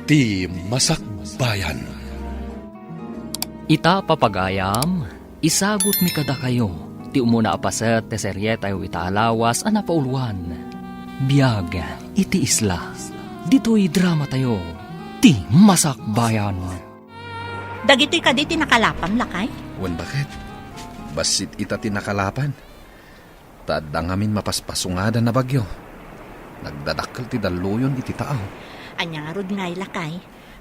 Ti Masakbayan. Ita papagayam, isagot mi kada kayo, ti umuna apaset te serye tayo itaalawas ana pauluan. Biyag, iti isla, dito'y drama tayo, ti Masakbayan. Dagito'y kaditi nakalapam lakay? Wan bakit? Basit ita tinakalapan. Tadang amin mapaspasungadan na bagyo. Nagdadakkel ti daluyon iti tao. Anya nga rod ngay lakay.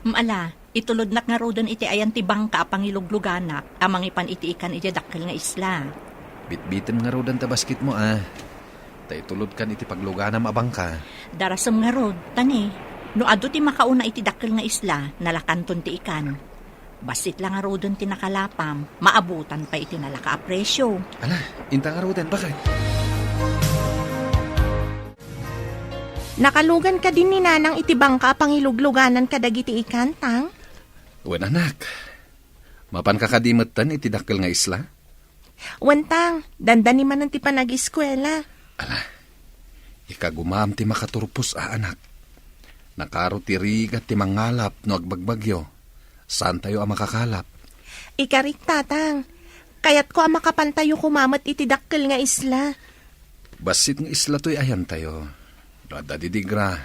Maala, itulod nak nga rodon iti ayan ti bangka pangilugluganak, amang ipan iti ikan iti dakkel nga isla. Bitbitin nga rodan ta basket mo Tay tulod kan iti paglugana mabangka. Darasam nga rod, tani. No ado ti makauna iti dakkel nga isla, nalakanton ti ikan. Basit lang nga rodon ti nakalapam, maabutan pa iti nalaka-apresyo. Ala, inta nga rodan, bakit? Nakalugan ka din ni nanang iti bangka pangilugluganan ka dagiti ikantang? Wan anak. Mapan kakadimetan iti dakkel nga isla? Wantang, dandani man ti panag-eskwela. Ala, ikagumam ti makaturpos anak. Nakaro ti rigat ti mangalap no agbagbagyo. Saan tayo ang makakalap? Ikarik tatang, kayat ko ang makapantayo kumamat iti dakkel nga isla. Basit nga isla to'y ayan tayo. Dadidigra,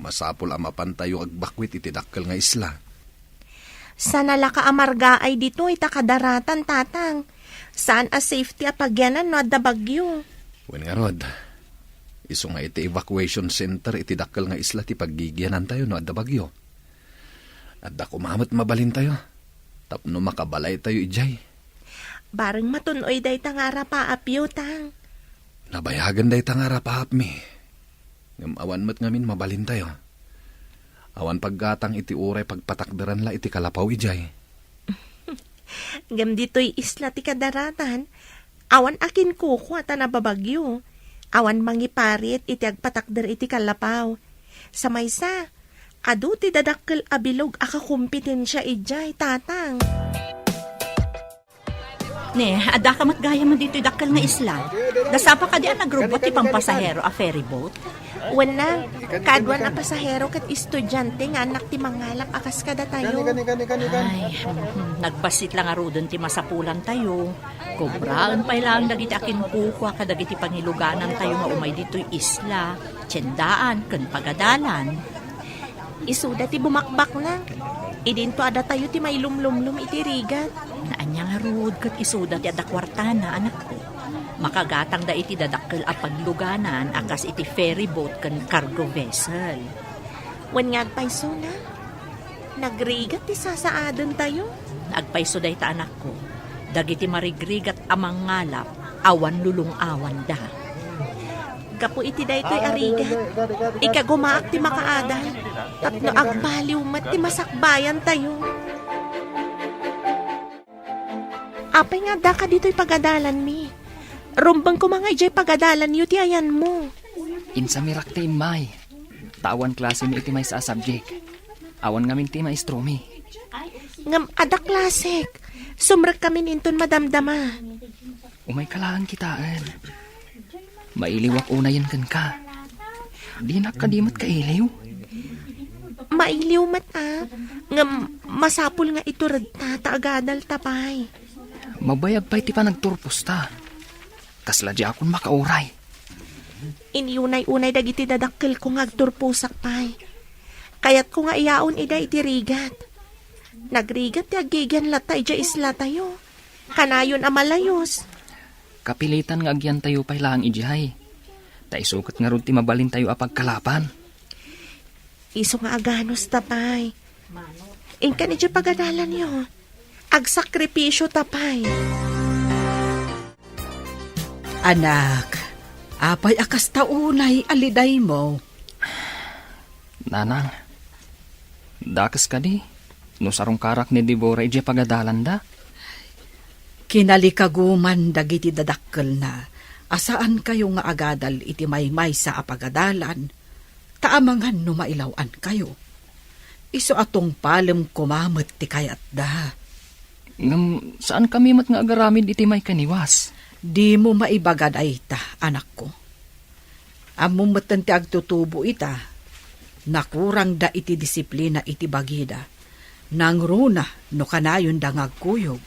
masapol ang mapantayo agbakwit iti dakkel nga isla. Sana laka amarga ay dito itakadaratan tatang. Saan a safety a pagyanan no adda bagyo? Wen nga rod, iso nga iti evacuation center iti dakkel nga isla ti paggigyanan tayo no adda bagyo. Adda kumamat mabalin tayo. Tapno makabalay tayo ijay. Bareng matunoy day tangara pa apyo tang. Nabayagan day tangara paap mi. Ngam awan mat ngamin mabalin tayo. Awan paggatang iti uray pagpatakdaran la iti kalapaw ijay. Gam dito'y isla ti kadaratan. Awan akin kuko at nababagyo. Awan mangiparit iti agpatakder iti kalapaw. Sa maysa, adu ti dadakkel abilog akakumpetensya ijay tatang. Ne, ada ka matgaya mo dito'y dakkel nga isla. Dasapa ka di ang nagrobot ti pampasahero a ferry boat. Wala, kadwan na pasahero kat estudyante nga anak ti mangalap akas kada tayo. Ay, nagbasit lang arudon ti masapulan tayo. Kubraan pa ilang dagiti akin kukwa kadagiti pangiluganan tayo nga umay dito'y isla, tiyendaan, ken pagadalan. Isuda ti bumakbak na. Idinto ada tayo ti may lumlumlum iti rigat. Naanya nga rud kat isuda ti adakwartana anak ko. Makagatang da iti dadakkel a pagluganan akas iti ferry boat ken cargo vessel. Wen nga agpayso na. Nagrigat ti sasaadon tayo. Agpayso da ita anak ko. Dagiti marigrigat amang ngalap, awan lulong awan da. Kapo iti daytoy arigat. Ikagumaak ti makaadan. Tapno agbaliw mat ti masakbayan tayo. Apay nga da ka dito'y pagadalan mi. Rumbang ko mga ijay pagadalan yu ti ayan mo. Insa mirak ti may. Tawan klase mi iti may sa subject. Awan ngamin ti maestro mi. Ngam ada klasik. Sumrek kami ninton madamdama. Umay kalaan kitaan. Mailiwak unayan kan ka. Di nakadimat ka iliw. Mailiw mata. Ngam masapul nga ito radta taagadal tapay. Mabayag pa iti pa nagturpos ta. Kasla di akong makauray. Iniunay-unay dagiti dadakkel ko nga agturpusak pay. Kayat ko nga iyaon ida iti rigat. Nagrigat ti agigan latay ja isla tayo. Kanayon amalayos. Kapilitan nga agyan tayo pay lang ijihay. Taisukat nga ron ti mabalin tayo apagkalapan. Iso nga aganos tapay. Ingkan iti pagadalan yo. Agsakripisyo tapay. Anak, apay akas taunay aliday mo. Nanang, dakas ka di. No sarong karak ni Deborah ije pagadalan da. Kinalikaguman dagiti dadakkel na. Asaan kayo nga agadal iti maymay sa apagadalan. Taamangan no mailawan kayo. Iso atong palem kumamet ti kayat da. Ngam, saan kami mat nga agaramid iti may kaniwas? Di mo maibagad ay ita, anak ko. Among matan ti agtutubo ita. Nakurang da iti disiplina iti bagida. Nang runa no kanayon da ngagkuyog.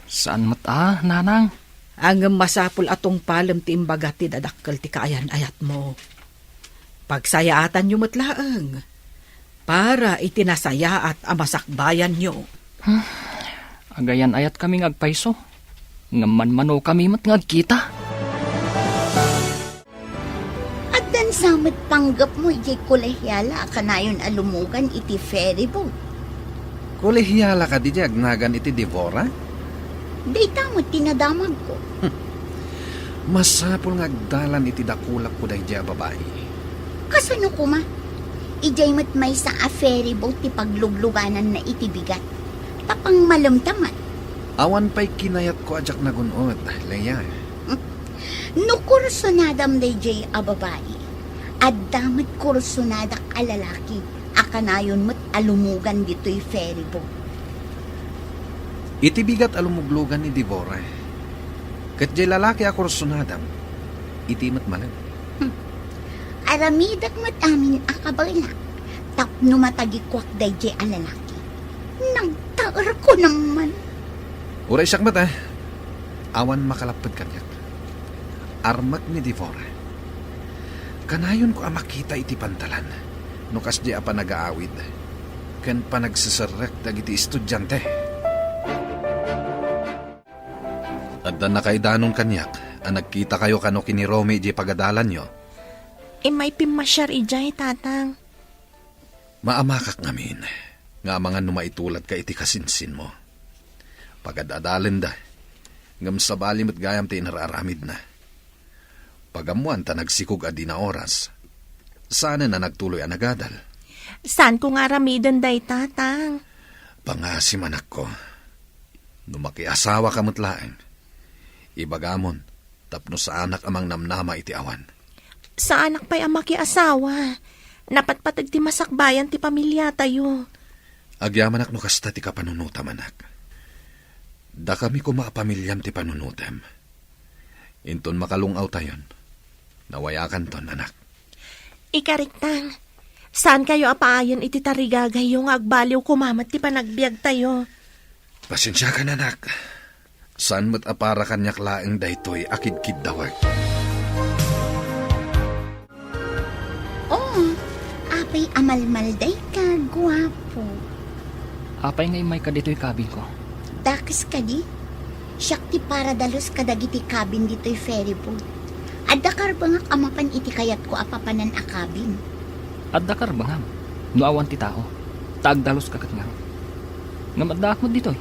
Saan mata, nanang? Ang masapul atong palem ti imbaga ti dadakkel ti kaayan ayat mo. Pagsayaatan nyo matlaeng. Para itinasayaat amasakbayan nyo. Agayan ayat kami ngagpaiso. Ngaman-mano kami mat ngagkita. At dan samot panggap mo iti kolehyala kanayon alumugan iti ferry boat. Kolehiyala ka di agnagan iti Devora? Dayta mo tinadamag ko. Masapul nga agdalan iti dakulak ko dahi babae. Kasano kuma? Ijay mat may sa a ferry boat ti paglugluganan na iti bigat. Tapang malamtamat. Awan pa'y kinayat ko ajak nagunod, Leia. No kursunadam dayjay a babae. At damat kursunadak a lalaki. Akanayon mat alumugan dito'y ferry boat. Iti bigat alumuglugan ni Devora. Kat jay lalaki ako sunadam, iti mat malam. Aramidak mat amin akabala. Tapno matagikwak dayjay a lalaki. Nang taar ko naman. Uray siyak mata, awan makalapad kanyak. Armak ni Devora. Kanayon ko makita iti pantalan. Nukas di apa nag-aawid. Kan pa nagsasarak dagiti estudyante. At na nakaidanon kanyak, nagkita kayo kano kini Romy di pagadalan nyo. May pimasyar ijay, tatang. Maamakak ngamin, nga mga numaitulat ka iti kasinsin mo. Pagadadalin da, ngam sabali mo't gayam ti inararamid na. Pagamuan ta nagsikog adi na oras, sana na nagtuloy ang nagadal. Saan ko nga ramidon day, tatang? Pangasim anak ko, numakiasawa ka mutlaeng. Ibagamon, tapno sa anak amang namnama iti awan. Sa anak pa'y ang makiasawa. Napatpatag ti masakbayan ti pamilya tayo. Agyaman ak no kasta ti kapanunutam anak. Da kami kumapamilyam ti panunutam. Inton makalungaw tayon. Nawayakan ton anak. Ikariktang, saan kayo apaayon iti tarigagay yung agbaliw kumamat ti panagbiag tayo? Pasensya ka na anak. Saan mo't apara kanyak laeng daytoy akid-kid dawag. Oh, apay amalmalday ka, guwapo. Apay ngay may kadito'y kabin ko. Dakas ka di? Siyak ti para dalos kadagiti cabin dito'y ferry boat. Adakar ba nga kamapan iti kayat ko apapanan a cabin? At dakar bangam. Nuawan ti tao. Taagdalos kakat nga. Ngamaddaak mo dito'y.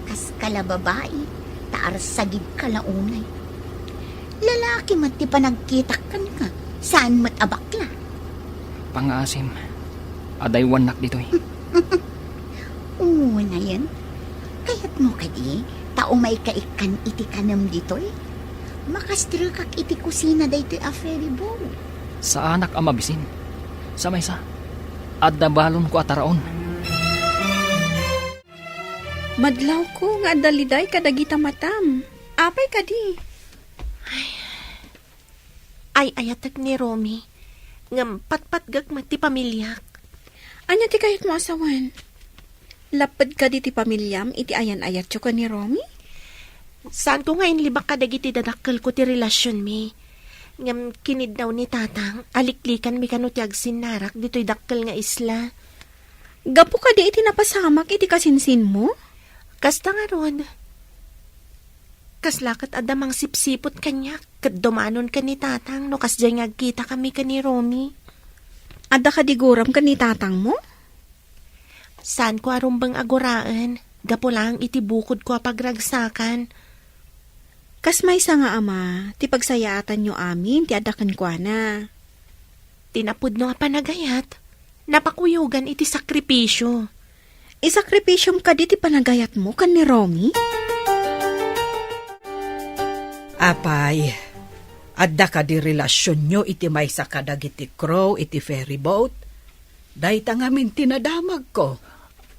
Kas kala babae, taar sagid kalaunay. Lalaki mat ti panagkitak kan ka, saan mat abakla? Pangasim. Aday wanak dito'y. Oo na yan. Kaya't mo kadi, tao may kaikan iti kanam dito'y. Makastrukak iti kusina dayto'y a ferry boat. Sa anak ang mabisin. Sa may sa. At dabalon ko ataraon. Madlaw ko nga daliday kadagita matam. Apay kadi. Ay ayatag ni Romy. Ngam patpatgag mat ti pamilyak. Anya ti kayat mo asawan? Lapad ka di ti pamilyam iti ayan-ayat yo ka ni Romy? Saan ko ngayon libak kadagiti dadakkel ko ti relasyon mi? Ngam kinid daw ni tatang, aliklikan mi kano ti agsinarak dito'y dakkel nga isla. Gapo ka di iti napasamak iti kasinsin mo? Kasta nga ron. Kaslakat adamang sipsipot kanyak, kat dumanon ka ni tatang, no kasjay ngagkita kami ka ni Romy. Adda ka diguram ka ni tatang mo? Saan ko arumbang aguraan, gapo lang iti bukod ko pagragsakan. Kas may sa nga ama, ti pagsayaatan nyo amin, ti adakan kwa na. Tinapod no nga panagayat, napakuyugan iti sakripisyo. Isakripisyom ka di ti panagayat mo kan ni Romy? Apay, adda ka di relasyon nyo iti may sa kadag iti crow iti ferry boat. Dahita ngamin tinadamag ko.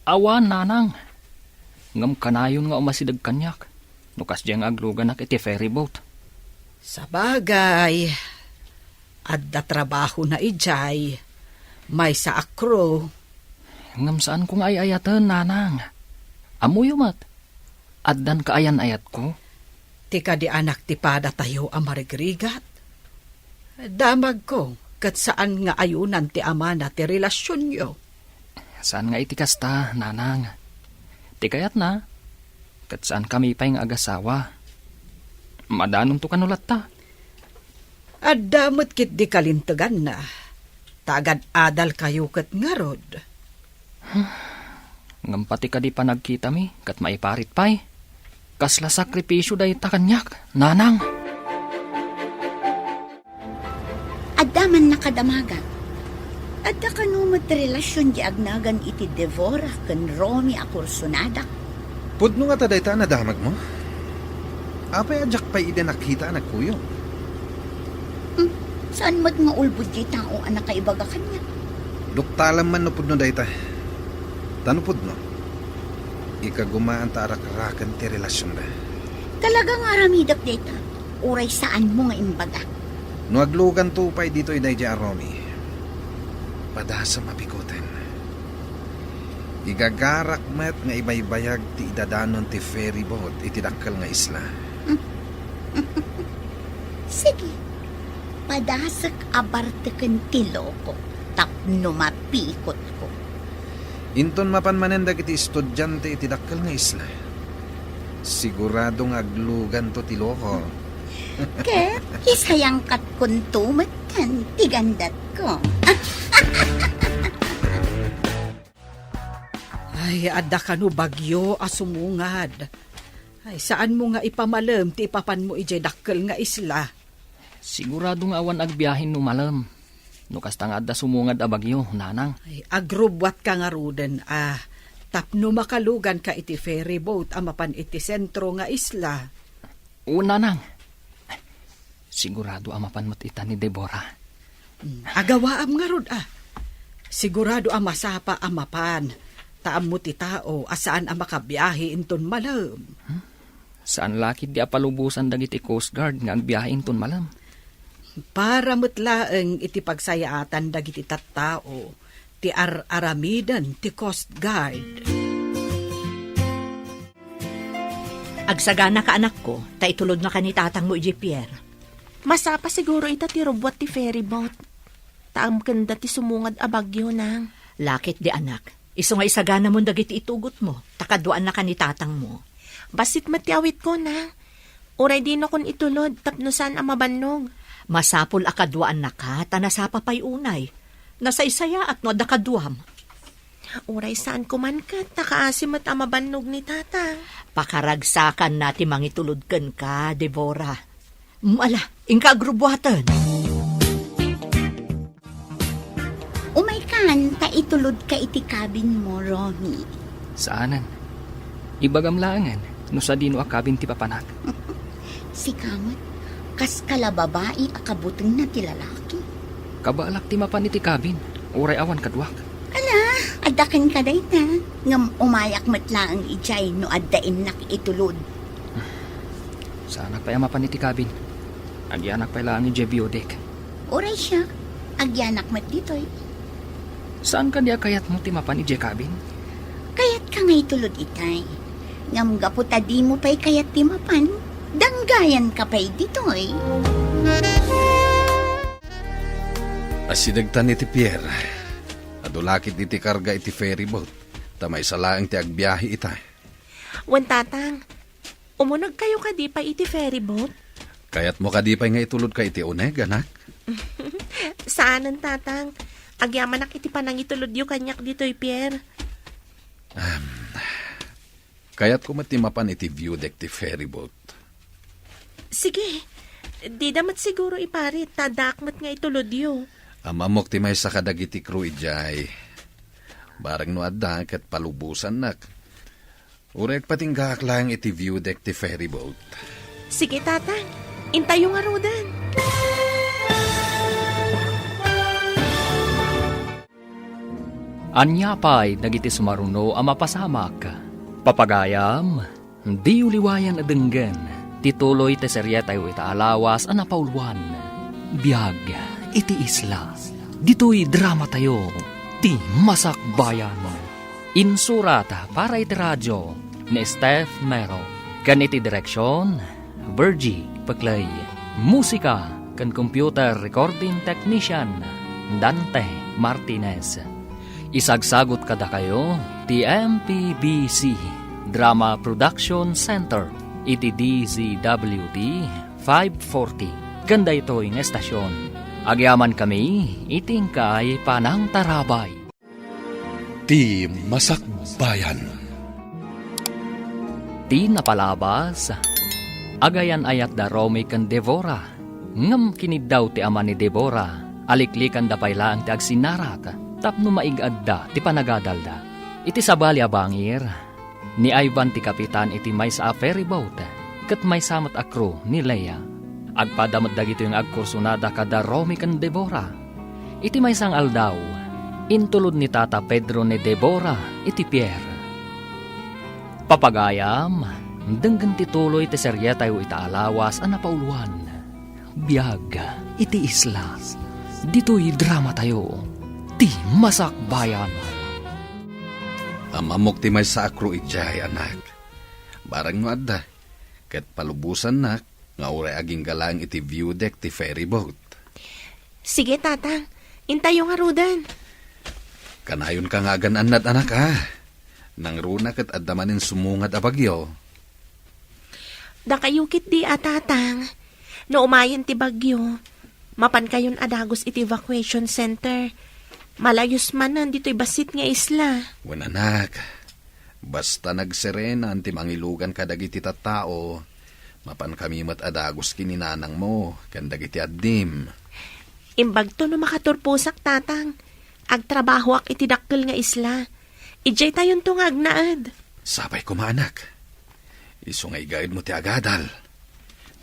Awan, nanang. Ngam kanayon nga umasidag kanyak. Nukas diyang agluganak iti ferry boat. Sa bagay, adda trabaho na ijay. May sa akro. Ngam saan kong ayayatan, nanang? Amuyo mat. Addan kaayan ayat ko. Tika di anak ti pada tayo amarigrigat. Damag ko, kat saan nga ayunan ti ama na ti relasyon yo. Saan nga iti kasta, nanang? Ti kayat na. Kat saan kami pa yung agasawa. Madanom to kanulat ta. Adamot kit di kalintagan na. Tagad adal kayo kat ngarod. Ngam pati ka di pa nagkita mi, kat maiparit pa'y. Kasla sakripisyo day takanyak, nanang. Adaman nakadamagan. Adda kanumot relasyon di agnagan iti Devora ken Romy a kursunada. Pudno nga taday ta na damag mo. Apay adyak pa'y ide nakita nagkuyo. Saan mat nga ulbud di tao anak kaibaga kanya? Duktalam man no pudno day ta. Tano pudno? Ikagumaan ta arak-arakan ti relasyon da. Talagang aramidak data. Uray saan mo nga imbaga. No aglugan to pa'y dito iday di Romy. Padasa mapikutin. Igagarak met nga ibaybayag ti idadanon ti ferry boat iti dakkel nga isla. Sige. Padasak abarteken ti loko. Tapno mapikot ko. Inton mapanmanendag iti estudyante iti dakkel nga isla. Siguradong aglugan to ti loko. Ket isayang kat kuntumat kan tigandat ko. Ay, adda ka no bagyo asumungad. Ay, saan mo nga ipamalam ti ipapan mo ijay dakkel nga isla? Sigurado nga awan agbiyahin no malam. No kasta nga adda sumungad a bagyo, nanang. Ay, agrubwat ka nga ruden, tapno makalugan ka iti ferry boat amapan iti sentro nga isla. O, nanang. Sigurado amapan mo't ita ni Deborah. Agawaam nga rod, Sigurado masapa amapan. Taam mo ti tao, asaan makabiyahe inton malam. Saan lakid di apalubusan dagiti Coast Guard nga agbiyahe inton malam? Para mutlaeng iti pagsayaatan dagiti tattao, ti aramidan ti Coast Guard. Agsagana ka anak ko, ta itulod na kanitatang mo iji Pierre. Masapa siguro ita ti robot ti ferry boat. Taam kanda ti sumungad a bagyo nang. Lakit di anak, iso nga isagana mo dagiti itugot mo, takadwaan na kanitatang mo. Basit matiawit ko na. Uray din akong itulod, tapno saan ang mabannog. Masapol akadwaan na ka, tanasapa pa'y unay. Nasa isaya at no dakadwam. Uray saan kuman ka, takaasim at ang mabannog ni tata. Pakaragsakan nati mangitulod ka, Deborah. Ala, ingka agrubwatan. Umay kan, taitulod ka iti cabin mo, Romy. Saanan? Ibagamlangan, no sa dino akabin ti papanak. Si Kamot, kas kalababae akabuteng na ti lalaki. Kabaalak ti mapan iti kabin, uray awan kadwak. Adakan ka day ta. Ngam umayak matlaang ijay no addain nak itulod. Saanak pa mapan iti kabin. Agyanak pa lang ni Jebiodek. Oray siya, agyanak mat ditoy. Saan ka diya kayat mo ti mapan iti kabin? Kayat ka nga itulod itay. Ngam gaputa di mo pa'y kayat ti mapan. Danggayan ka pa'y ditoy. Asidagtan iti Pierre. Adulakit iti karga iti ferry boat. Tamay salaang ti agbiyahe ita. Wan tatang, umunag kayo ka di pa iti ferry boat? Kayat mo kadipay nga itulod ka iti uneg, anak. Saanan tatang? Agyaman ak iti panang itulod yu kanyak dito'y Pierre. Kayat ko matimapan iti view deck ti ferry boat. Sige, di damat siguro iparit, tadakmat nga itulod yu. Amamok ti may sa kadagiti crew ijay. Barang no adda ket palubusan nak. Urek patinggak lang iti view deck ti ferry boat. Sige tatang, intayo nga rodan. Anyapay dagiti sumaruno a mapasamak. Papagayam, di uliwayan adenggen. Tituloy te serye tayo ita alawas a napauluan. Biag iti isla. Dito'y drama tayo, ti Masakbayan. Insurata para iti radyo ni Steph Mero. Kan iti direksyon, Virgie Paclay. Musika kan computer recording technician, Dante Martinez. Isagsagot kada kayo, ti MPBC Drama Production Center, iti DZWD 540. Ganda ito yung estasyon. Agyaman kami, iting kay Panang Tarabay. Ti Masakbayan. Ti napalabas, agayan ayat da Romy kan Devora. Ngam kinid daw ti ama ni Devora, aliklikan da payla ang ti agsinarak, tapno maigad da ti panagadal da. Iti sabali abangir, ni Ivan ti kapitan iti may sa ferry boat, kat may samat a crew ni Leia. Agpadamot dagito yung agkursunada kada Romy kan Devora. Iti may sang aldaw, intulod ni Tata Pedro ni Devora iti Pierre. Papagayam, denggan tituloy ti serye tayo itaalawas ang napauluan. Biyag, iti isla. Dito'y drama tayo, ti Masakbayan. Amamok ti may sa akro ijay, anak. Barang no adda, ket palubusan nak, nga uray aging galang iti view deck ti ferry boat. Sige, tatang. Intayo nga rudan. Kanayon ka nga anak ha. Nang runa ket addamanin sumungad a bagyo. Da kayukit di tatang. No umayon ti bagyo. Mapan kayon adagos iti evacuation center. Malayos man dito'y basit nga isla. Wen anak, basta nagserena anti mangilugan kadagiti tattao. Mapan kami mat adagos kininanang mo, kandagiti addim. Imbag to no makaturpusak, tatang. Agtrabaho ak iti dakkel nga isla. Ijay tayon tungag naad. Sabay ko maanak. Isungay gaid mo ti agadal.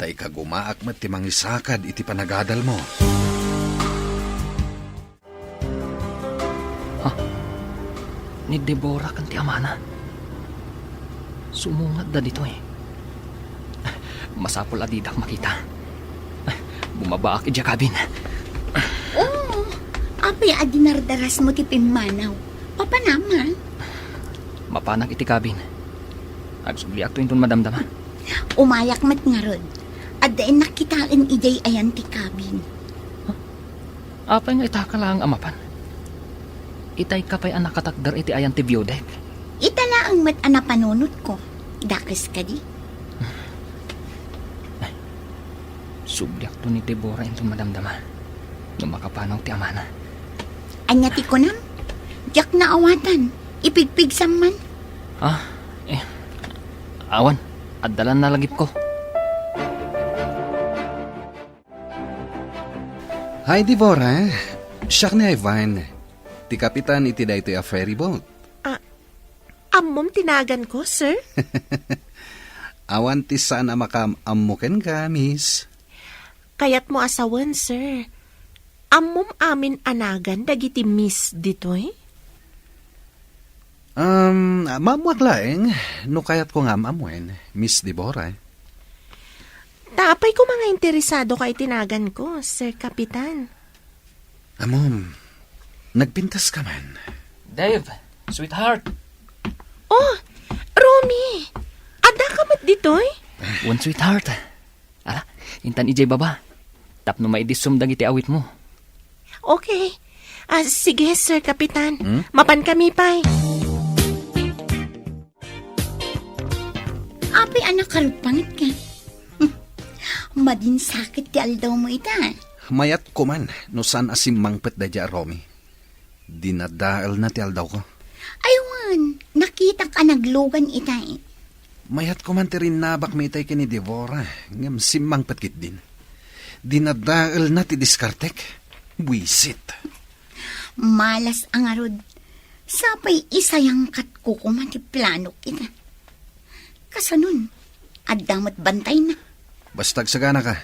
Ta ikagumaak mat ti mangisakad iti panagadal mo. Ni Deborah kan ti amana. Sumungad da dito eh. Masapol adidak makita. Bumaba ak ija kabin. Oo, apay adinardaras mo ti pimanaw. Papa naman. Mapanak iti kabin. Agsugli ak to intun madamdama. Umayak mat nga rod. At dain nakitaan ijay ayan ti kabin. Apay nga itaka lang amapan. Itay kapay anak katakdar iti ayan ti biodek. Itala ang mat anapanunot ko. Dakes ka di. Subliak to ni Deborah intun madamdama. Nung makapanaw ti amana. Anya ti ko nam. Diyak na awatan. Ipigpigsam man. Awan, addalan na lagip ko. Hi, Devora. Siya ni Ivan. Ti kapitan iti da ito a ferry boat. Ammom tinagan ko, sir. Awan ti saan a makaamuken ka, miss. Kayat mo asawan, sir. Ammom amin anagan dagiti miss ditoy. Mamuak laeng, no kayat ko nga mamuen, Miss Deborah. Tapay ko mga interesado kay tinagan ko, Sir Kapitan. Amom, nagpintas ka man. Dave, sweetheart. Oh, Romy! Ada ka mat ditoy? One sweetheart. Ala, intan ijay baba. Tapno maidisum dagiti awit mo. Okay. Sige, Sir Kapitan. Mapan kami pa'y. Apay anak karupangit ka. Madin sakit ti aldaw mo ita. Mayat ko man, no saan asimangpet da dya, Romy. Dinadaal na ti aldaw ko. Aywan, nakita ka naglugan ita eh. Mayat ko man ti rinabak mitay kini Devora. Ngam simangpet kit din. Dinadaal na ti diskartek. Buisit. Malas ang arod. Sapay isayang kat kukuman ti plano kita. Kasanun, adamot bantay na. Bastag sagana ka.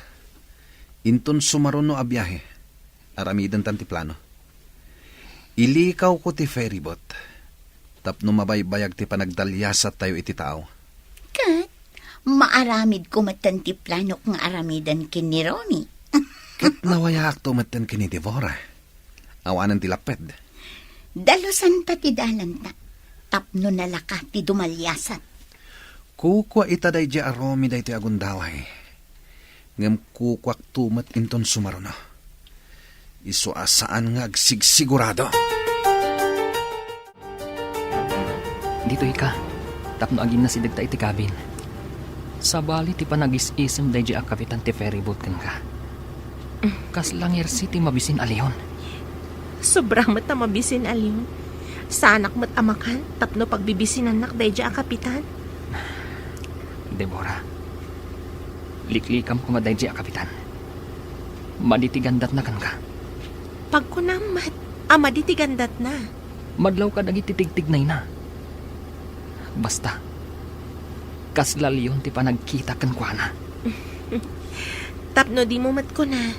Inton sumaron no abiyahe. Aramidan tan ti plano. Ilikaw ko ti ferryboat. Tapno mabaybayag ti panagdalyasat tayo iti tao. Kat, maaramid ko matan ti plano kong aramidan kin ni Romy. Ket nawayak to matan kini Devora. Awanan ti laped. Dalosan ta ti dalan ta. Tapno nalaka ti dumalyasat. Kukwa itaday di aromi day ti agundaway. Ngam kukwak tumat inton sumaruno. Iso asaan nga agsigsigurado. Dito ika, tapno agin na si dagta iti kabin. Sa bali ti panagis-isem day di kapitan ti ferryboat kan ka. Kaslang City mabisin aliyon. Sobrang mata mabisin aliw. Sa anak mat amakan, tapno pagbibisin anak dayja ang kapitan. Deborah, liklikam ko nga day di kapitan. Maditigandat na kan ka. Pagkunamat, ama di tigandat na. Madlaw ka dagi titigtignay na. Basta, kaslaliyon ti panagkita kan kwa na. Tapno di mo mat ko na.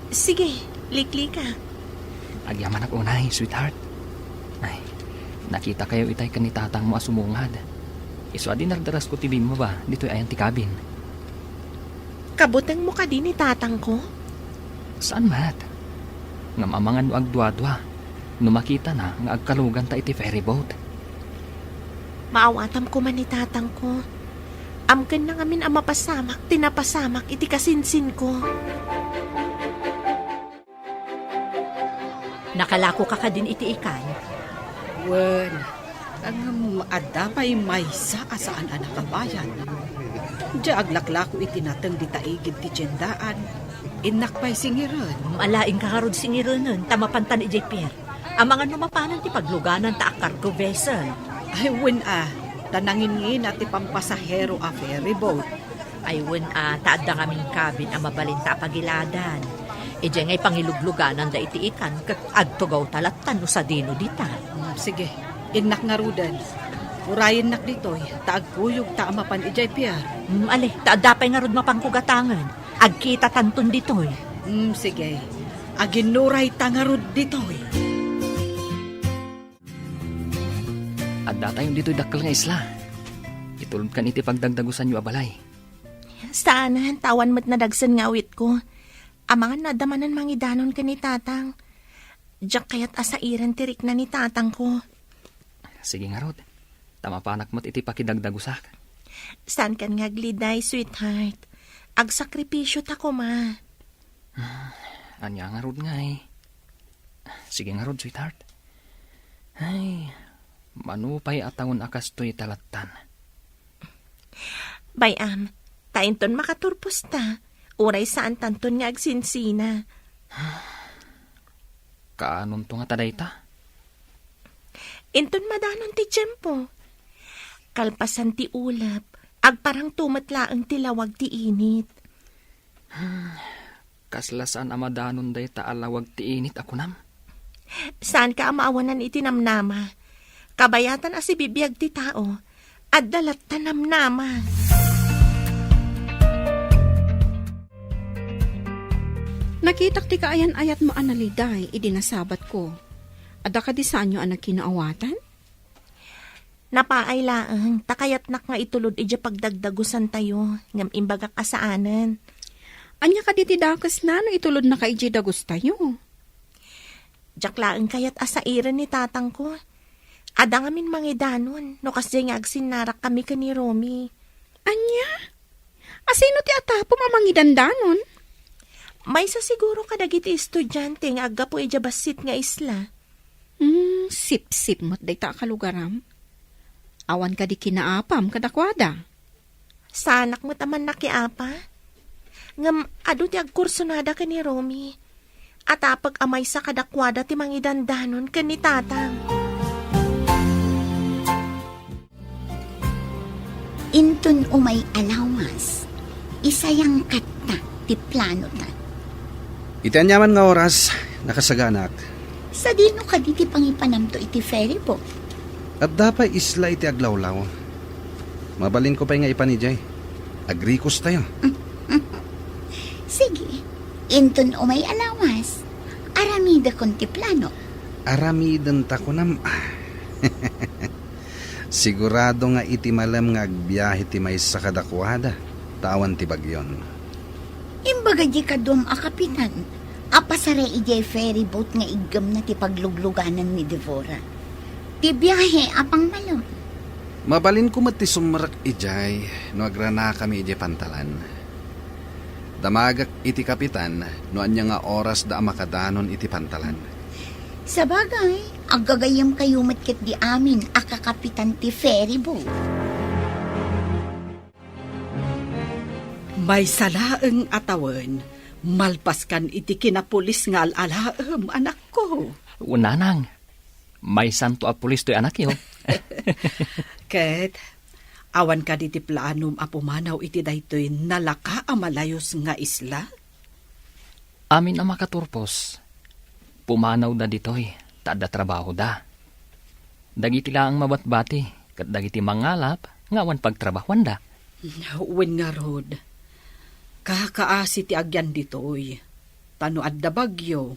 Sige, likli ka. Agyaman ako unay, sweetheart. Ay, nakita kayo itay kanitatang mo asumungad. Iso adi nardaras ko tibin mo ba, dito'y ayan ti kabin. Kabutang mo ka din ni tatang ko. Saan mat? Ngam amangan no agdwa-dwa. Numakita na nga agkalugan ta iti ferryboat. Maawatam ko man ni tatang ko. Amken na ngamin ang mapasamak, tinapasamak, iti kasinsin ko. Nakalako ka ka din iti ikan. Wen, ang adapay may sa asaan anak kabayan. Diya aglaklako itinatang di taigid ti tiyendaan. Inakpay singiran. Malaing kakarod singirunan, tamapantan ijay Pierre. Ang mga numapanan ti pagluganan ta cargo vessel. Ay, wen tanangin at ti pampasahero a ferryboat. Ay taad da kaming kabin ang mabalinta pagiladan. Ijay ngay pangilugluganan da iti ikan kat agtugaw talatan no sa dino dita. Sige, inak nga rudan. Urayin nak ditoy, taagkuyog taamapan ijay Pierre. Ale, taad dapay nga rod mapangkugatangan. Agkita tanton ditoy. Sige, aginuray tangarod ditoy. At datayong dito'y dakkel nga isla. Itulod kan iti pagdagdagusan yu abalay. Saan, tawan mo't nadagsan nga awit ko. Amangan nadamanan mangidanon ka ni tatang. Diyak kaya't asairan tirik na ni tatang ko. Sige nga rod. Tamapanak mo't iti pakidagdagusak. Saan kan nga gliday, sweetheart? Agsakripisyo ta ko, ma. Anya nga rod nga eh. Sige nga rod, sweetheart. Ay, manupay atawon akas to'y talatan. Bayam, tainton makaturpos ta. Uray saan tanton nga agsinsina. Kaanon to nga taday ta? Inton madanon ti tiyempo. Kalpasan ti ulap, agparang tumatlaang tilawag ti init. Kaslasan amadanon day ta alawag ti init ako nam. Saan ka amaawanan itinamnama? Kabayatan asi bibiyag ti tao, at dalat tanamnama. Nakitak ti kaayan ayat mo analiday, idinasabat ko. Ada ka di saan nyo anak kinaawatan? Napaay laang, takayat nak nga itulod ija pagdagdagusan tayo, ngam imbaga kasaanan. Anya ka di dakas na no itulod na ka iji dagos tayo. Diyak laang kayat asairan ni tatang ko. Ada ngamin mangidanon, no kasi nga agsinarak kami ka ni Romy. Anya? Asino ti atapo mamangidandanon? May sa siguro kadagiti estudyante nga agapo ija basit nga isla. Sip-sip mo't day ta kalugaram. Awan ka di kinaapam kadakwada. Sa anak mo taman nakiapa. Ngam adu ti agkursonada ka ni Romy. At apag amay sa kadakwada ti mangidandanon ka ni tatang. Intun umay alawas. Isayang kata ti plano ta. Itanyaman nga oras, nakasaganak. Sa dino ka di ti pangipanamto iti ferryboat. At dapat isla iti aglawlaw. Mabalin ko pa nga ipanijay. Agrikos tayo. Sige, intun umay alawas. Aramida kon ti plano. Aramidan ta ko nam. Sigurado nga iti malam nga agbiyahe ti may sa kadakwada. Tawan ti bagyon. Imbaga di ka dum a kapitan. Apasara ijay ferry boat nga igam na ti paglugluganan ni Devora. Ti biyahe apang malam. Mabalin ko ti sumrak ijay, no agrana kami ijay pantalan. Damagak iti kapitan, no anya nga oras da makadanon iti pantalan. Sa bagay, agagayam kayo matket di amin akakapitan ti ferry boat. May salaeng atawan, malpaskan iti kinapulis nga alalaem, anak ko. Unanang, may santo a pulis to'y anak yo. Ket, awan ka diti planom a pumanaw iti daytoy nalaka a malayos nga isla? Amin ang makaturpos. Pumanaw da ditoy, taada trabaho da. Dagiti lang mabatbati, kat dagiti mangalap, ngawan pagtrabahuan da. Wen nga rod, kakaasi ti agyan ditoy. Tano adda bagyo,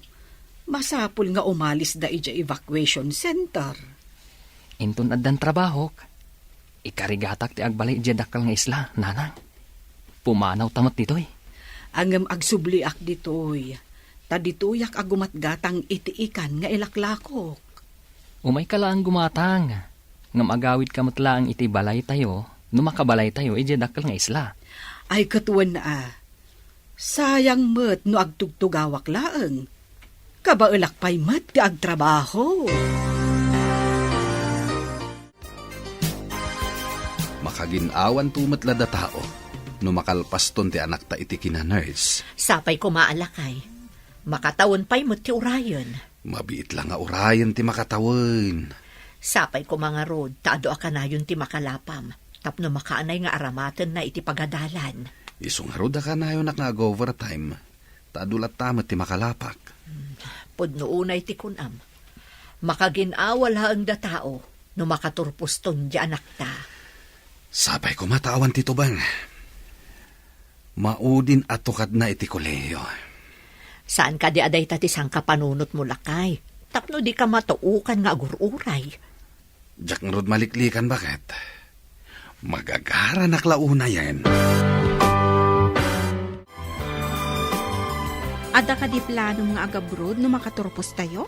masapul nga umalis da ija evacuation center. Intun addan trabaho, ikarigatak ti agbalay ija dakal nga isla, nanang. Pumanaw tamat ditoy. Angem agsubliak ditoy, ta ditoyak agumatgatang itiikan nga ilaklakok. Umay ka lang gumatang. Ngam agawid ka matlaang iti balay tayo, no makabalay tayo, ija dakal nga isla. Ay katuan na sayang met no agtugtugawak laeng. Kabaelak pay met ti agtrabaho. Makaginawan tumat lada tao, no makalpaston ti anak ta iti kina-nurse. Sapay ko maalakay. Makatawon pa'y mo ti urayon. Mabiit lang nga urayan ti makatawin. Sapay ko mga rod, taado akanayon ti makalapam. Tapno makaanay nga aramaten na iti pagadalan. Isong haruda ka na yun overtime. Tadulat tamat ti makalapak. Pudno unay ti kunam. Makaginawal haang da tao, no makaturpuston di anak ta. Sapay ko matawan ti tubang. Maudin atukad na iti koleyo. Saan ka di aday tati sang kapanunot mo lakay? Tapno di ka matuukan nga agururay. Jack rod maliklikan bakit? Magagara naklauna yan. Ada ka di plano mga agabrod no makaturpos tayo?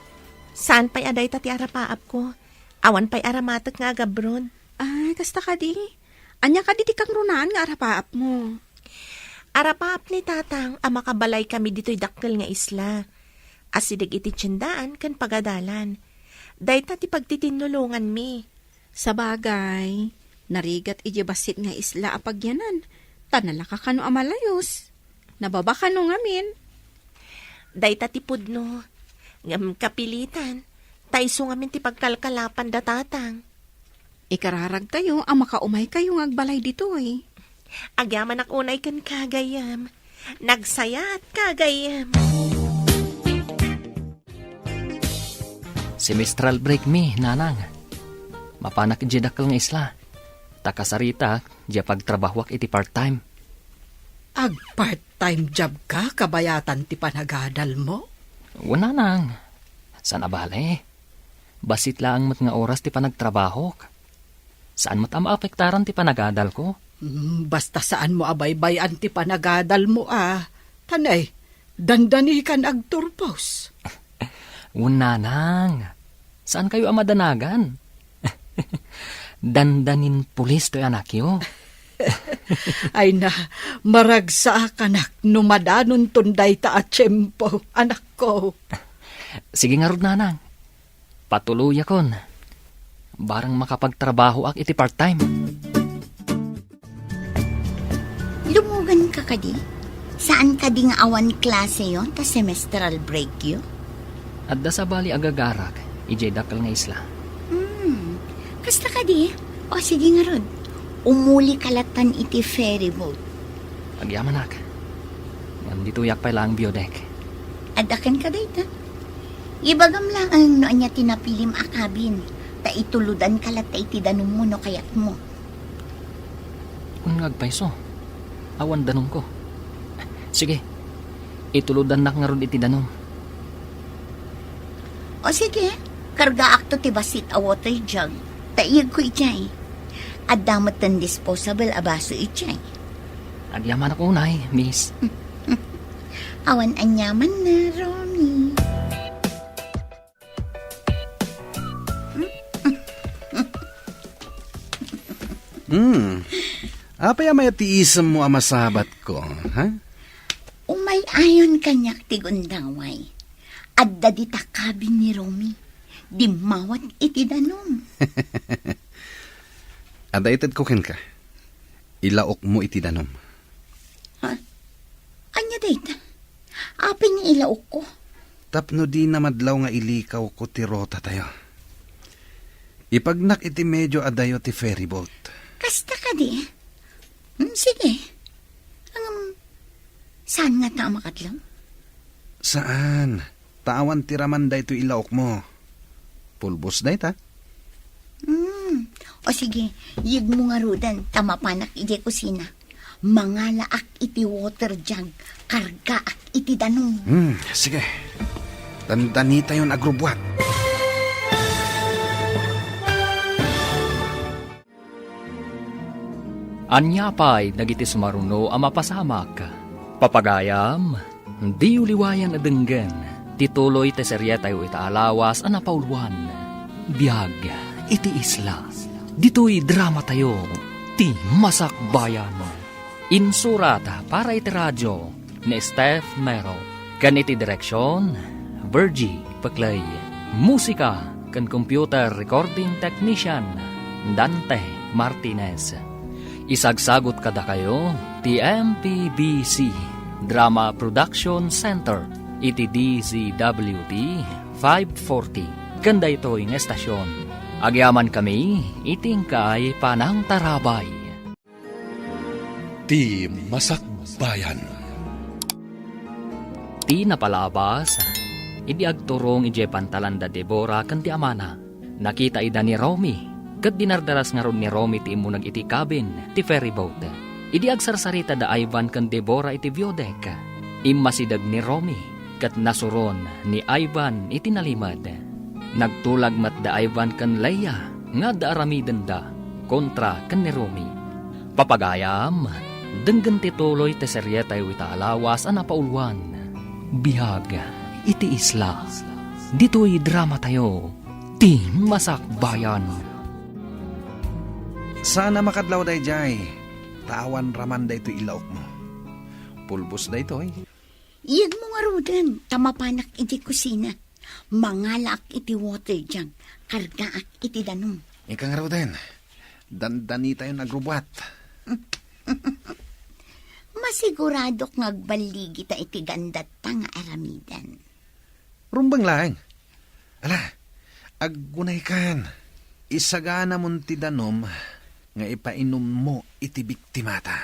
Saan pa'y aday tati arapaap ko? Awan pa'y aramatak nga agabron. Ay, kasta ka di. Anya ka di kang runaan nga arapaap mo. Arapaap ni tatang ang makabalay kami dito'y dakkel nga isla. Asidig iti tiyendaan kan pagadalan. Dahil ti pagtitinulungan mi. Sa bagay, narigat ijibasit nga isla apagyanan. Tanala ka kano amalayos. Nababa ka no ngamin. Dahil ti pudno. Ngam kapilitan. Taiso ngamin ti pagkalkalapan da tatang. Ikararag tayo ang makaumay kayong agbalay dito eh. Agyaman ak unay kan kagayam. Nagsaya at kagayam. Semestral break mi, nanang. Mapanak ija dakal nga isla. Takasarita, ija pagtrabahwak iti part-time. Ag part-time job ka, kabayatan ti panagadal mo? Wala nang. Saan abale? Basit lang mat nga oras ti panagtrabaho. Saan mat maapektaran ti panagadal ko? Basta saan mo abaybayan ti panagadal mo Tanay, dandani kan agturpos. Wala nang. Saan kayo amadanagan? Dandanin pulis to'y anak yo. Ay na, maragsa kanak numadanon tunday ta at tiyempo, anak ko. Sige nga rod, nanang. Patuloy akon. Barang makapagtrabaho ak iti part-time. Lumugan ka kadi? Saan ka di nga awan klase yon ta semestral break yo? Adda sa bali agagarak, ijay dakal nga isla. Kasta ka di? O sige nga rod. Umuli kalatan iti ferry boat. Agyaman ak. Nandito yak pa lang biodek. Adakan ka dayta. Ibagam lang ang noon niya tinapilim akabin. Ta ituludan kalat ta iti danong mo no kayat mo. Kung nagpaiso, awan danong ko. Sige, ituludan nak nga ron iti danong. O sige, karga akto ti basit a water jug. Taiyag ko ijay. At damat ng disposable abaso ijay. Agyaman ako unay, miss. Awan anyaman na, Romy. Apay amay tiisam mo ang masabat ko, ha? Umay ayon kanyak tigundaway. Adda di takabin ni Romy. Di mawat iti danom. Ada ited ko ken ka. Ilaok mo iti danom. Anya dayta? Apin ni ilaok ko. Tapno di na madlaw nga ilikaw ko ti rota tayo. Ipagnak iti medyo adayo ti ferry boat. Kasta ka di. Sige. Saan nga ta makadlaw? Saan? Tawan ti raman da ito ilaok mo. Pulbos da ita. O sige, yig mo nga rudan, tamapanak iti kusina. Mangala ak iti water jug, karga ak iti danong. Sige. Tandani tayo agrubwat. Anyapay dagiti sumaruno a mapasamak. Papagayam, di uliwayan adenggen. Tituloy te serye tayo itaalawas a napauluan. Biyag, iti isla. Dito'y drama tayo, ti masakbayan. Insurata para iti radyo ni Steph Mero. Kan iti direksyon, Virgie Paclay. Musika kan computer recording technician, Dante Martinez. Isagsagot kada kayo, ti MPBC Drama Production Center, iti DZWT 540. Kanda ito'y ng estasyon. Agyaman kami, iting kay Panang Tarabay. Ti Masakbayan. Ti napalabas, idi agturong ije pantalanda Deborah kan ti amana. Nakita ida ni Romy, kat dinardaras nga ron ni Romy ti imunag iti cabin, ti ferry boat. Idi agsarsarita da Ivan kan Deborah iti biodek. Immasidag ni Romy, kat nasuron ni Ivan iti nalimad. Nagtulag mat da Ivan kan Leia, nga da aramiden da, kontra kan ni Romy. Papagayam, denggan tituloy te serye tayo itaalawas a napauluan. Bihag, iti isla. Dito'y drama tayo, ti masakbayan. Sana makadlaw day jay. Tawan raman da ito ilaok mo. Pulbos da ito eh. Yig mo nga rudan, tamapanak iti kusina. Mangala ak iti water jug, karga ak iti danong. Ika nga raw din. Dandani tayo nagrubwat. Masiguradok ngagbaligi ta iti gandat ta nga aramidan. Rumbang lang. Ala, aggunay kan. Isagana mon ti danom nga ipainom mo iti biktimata.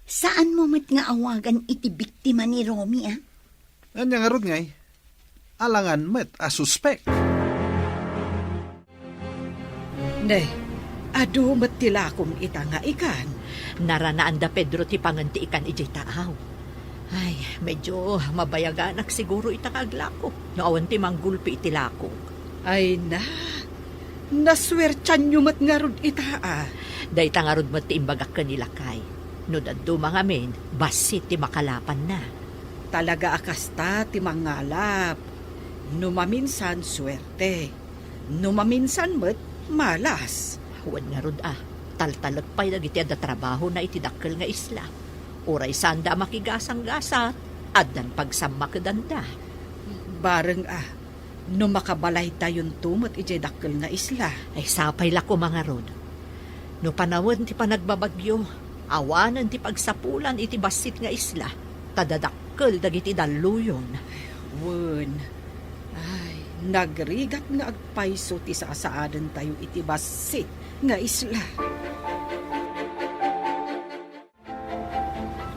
Saan mo mat nga awagan iti biktima ni Romy, ah? Anya nga rod ngay. Alangan met a suspect. Ne, adu matilakom ita nga ikan. Naranaan da Pedro ti panganti ikan ijay taaw. Ay, medyo mabayaganak siguro itakaglako. Naawan ti manggulpi iti lako. Ay na, naswertyan nyo mat nga rod ita ah. Day tangarod mo ti imbagak kanila kay. No daddo mga men, basit ti makalapan na. Talaga akasta ti mangalap. Numaminsan swerte. Numaminsan mat malas. Huwag nga rod taltalagpay na iti ada trabaho na itidakkel nga isla. Uray sanda makigasang-gasa, adan pagsamakadanda. Bareng no makabalay tayon tumot ijay dakkel nga isla. Ay sapay lako mga rod. No panawon ti panagbabagyo, awanan ti pagsapulan iti basit nga isla, tadadakkel dagiti daluyon. Wen, ay, nagrigat nga agpayso ti sasaadan tayo iti basit nga isla.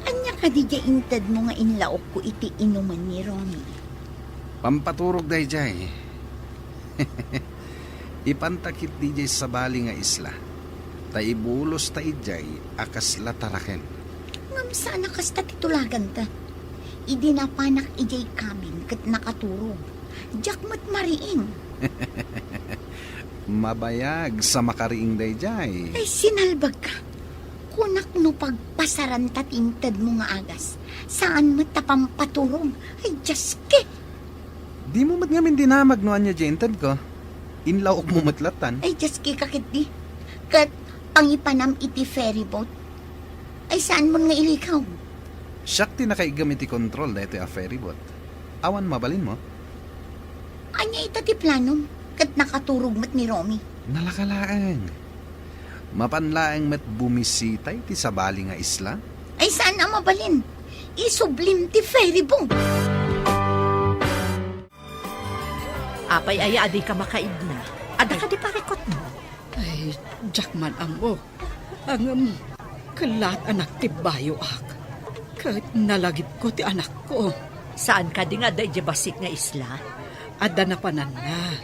Anya ka di intad mo nga inlaok ko iti inuman ni Romy. Pampaturog day jay. Ipantakit di jay sa bali nga isla. Taibulos ta ijay akas lataraken. Ngam sana kasta titulagan ta. Idi na panak ijay kabin kat nakaturog. Diyak mat mariing. Mabayag sa makariing day jay. Ay sinalbag ka. Kunak no pagpasaran tatintad mo nga agas. Saan matapampaturong? Ay, Jaske. Di mo mat ngamin dinamag no anya jentad ko. Inlaw mo matlatan. Ay, Jaske kakit di. Kat pangipanam iti ferry boat. Ay, saan mo nga ilikaw? Siyak ti nakaigamit ti control na ito a ferryboat. Awan mabalin mo. Anya ita ti planom. Kat nakaturog mat ni Romy. Nalakalaang. Mapanlaang mat bumisitay ti sabali nga isla. Ay, saan ang mabalin? Isublim ti ferry boat. Apay aya adi ka makaid na. Ada ka di parikot mo. Ay, Jackman amo. Ang kalat anak ti bayo ak. Kahit nalagip ko ti anak ko. Saan ka di nga da basit nga isla? Ada na panan na.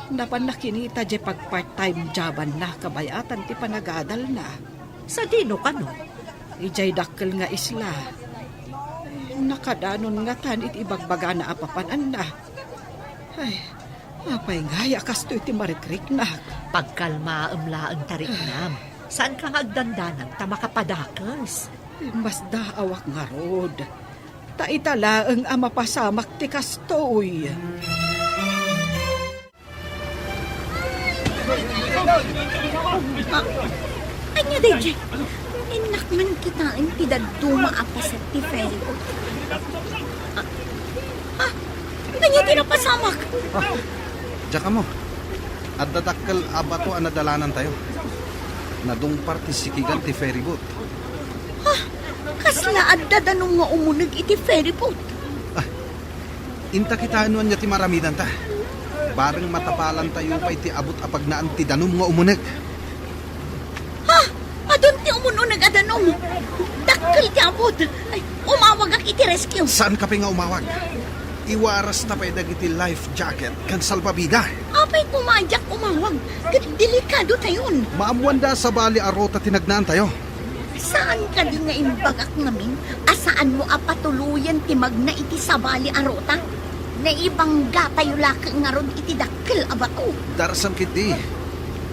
Napan nakinita di pag part-time joban na kabayatan ti panagadal na. Sa dino ka no? Ijay dakkel nga isla. Nakadanon nga tan iti ibagbaga na apapanan na. Ay, apay nga yakas to iti marikrik na. Pagkalma amlaan tarik nam. Saan ka nga agdandanan ta makapadakas? Mas daawak nga rod. Taitalaang ama pasamak ti kastoy. Anya, DJ. Inak man kita ang tidaduma apasat ti ferry boat. Anya tinapasamak. Diyan ka mo. At dadakkel abato ang nadalanan tayo. Nadung partisikigan ti ferryboat. Kasla at dadanong nga umunog iti ferry boat. Inta kita anuan niya ti maramidan ta. Bareng matapalan tayo pa iti abot apag naan ti danom nga umuneg. Adon ti umunog adanom. Dakkel ti abot. Ay, umawag ak iti rescue. Saan ka pa nga umawag? Iwaras na pa iti life jacket kan salbabida. Apay pumadyak umawag. Delikado tayon. Maamuan da sa bali arota tinagnaan tayo. Saan ka di nga imbagak ngamin? Asaan mo apatuluyan ti magna iti sabali arota? Naibangga tayo laki nga ron iti dakkel abato. Darasan kiti.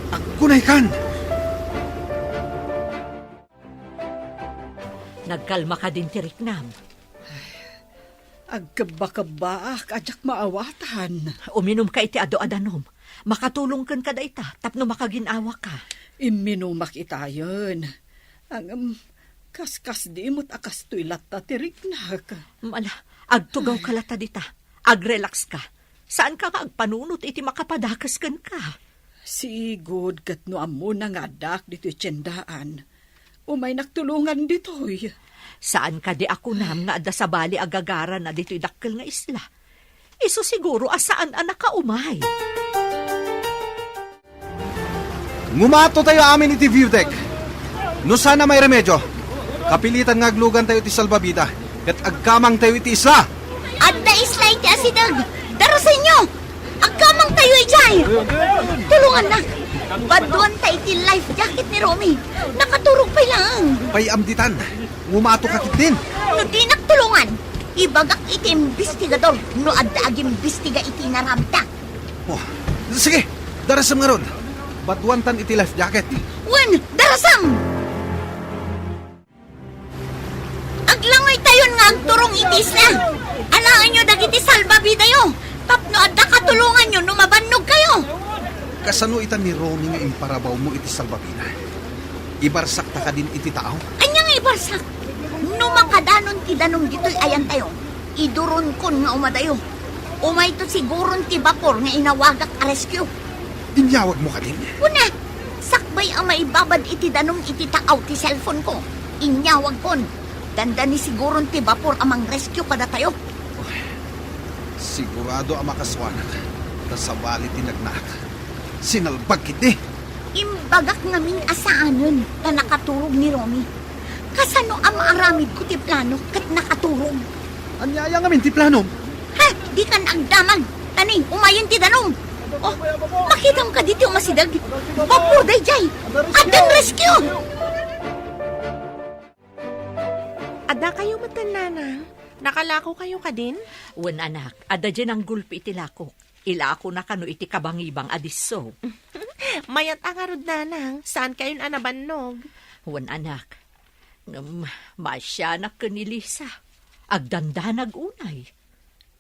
Agkunay kan. Nagkalma ka din tirik nam. Agkabakabaak ajak maawatan. Uminom ka iti ado-adanom. Makatulong kan ka da ita, tapno makaginawa ka. Iminumak itayon. Ang kaskas di mo't akas to'y lata tiriknak. Mala, agtugaw ka lata dita. Agrelax ka. Saan ka agpanunot iti makapadakas kan ka? Sigod kat no amo na nga dak dito'y tiyendaan. Umay nagtulungan dito'y. Saan ka di ako nam nga adda sa bali agagara na dito'y dakkel nga isla? Iso siguro asaan anak ka umay. Ngumato tayo amin iti view deck. No sana may remedyo. Kapilitan nga aglugan tayo iti salbabida. Kat agkamang tayo iti isla. At na isla iti asidag. Darasan nyo! Agkamang tayo ijay! Tulungan na! Baduan tayo iti life jacket ni Romy. Nakaturog pa lang. Payamditan. Ngumato ka din. No di nagtulungan. Ibagak iti imbestigador. No adda ag imbestiga iti naramta. Oh, sige, darasam nga ron. Baduantan iti life jacket. Wen, darasam! Aglangoy tayon nga agturong iti isla. Alaan nyo dagiti salbabida yo. Tapno adda katulungan nyo no mabannog kayo. Kasano itan ni Romy nga imparabaw mo iti salbabida? Ibarsak ta ka din iti tao? Anya nga ibarsak. No makadanon ti danong dito'y ayan tayo. Iduron kon nga umadayo. Umay to siguron ti bapor nga inawagak a rescue. Inyawag mo ka din. Una, sakbay ang maibabad iti danong iti taaw ti cellphone ko. Inyawag kon. Danda ni siguron ti bapor amang rescue kada tayo. Sigurado ang makaswanak. Tasabali tinagnak. Sinalbag kiti. Imbagak ngamin asaanon na nakaturog ni Romy. Kasano ang maaramid ko ti plano kat nakaturog. Anyaya nga min ti plano. Ha, di kan agdamag. Tani, umayon ti danong. Oh, makita mo ka dito masidag. Bapur day jay. Adan rescue. Ada kayo matanana? Nakalako kayo ka din? Wen anak, ada dyan ang gulpi iti lakok. Ilako na kano iti kabangibang adiso. Mayat ang arod nanang. Saan kayo anabannog? Wan anak, masya na ka ni Lisa. Agdanda nagunay.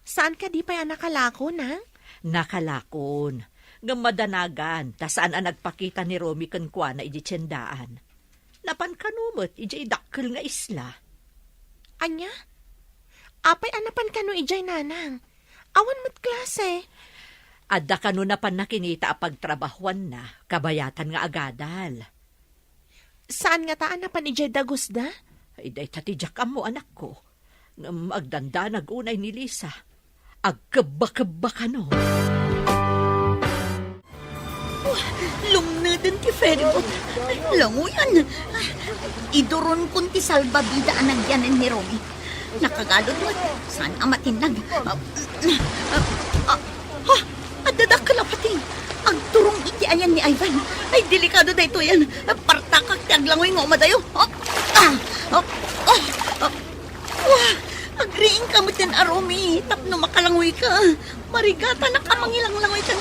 Saan ka di pa yan nakalako, nang? Nakalakon. Nga madanagan, ta saan ang nagpakita ni Romy kankwa na iji tiyendaan. Napan kanumot, iji dakkel nga isla. Anya? Apay anapan ka no ijay nanang. Awan mo't klase. Adda kanu napan nakinita a pagtrabahuan na, kabayatan nga agadal. Saan nga taan napan ijay dagusda? Ay day tatijak mo anak ko. Agdanda nagunay ni Lisa. Agkaba-kaba ka no. Lumnadan ti feribot. Languyan. Iduron kun ti salbabida ang nagyanan ni Romy. Nakagalod mo. Saan ang matinag? Adadak ka pati. Ang turong iti ayan ni Ivan. Ay, delikado da ito yan. Partakak ti aglangoy nga umadayo. Agriing ka mo din, Romy. Tapno makalangoy ka. Marigata na ka mangilang-langoy ka.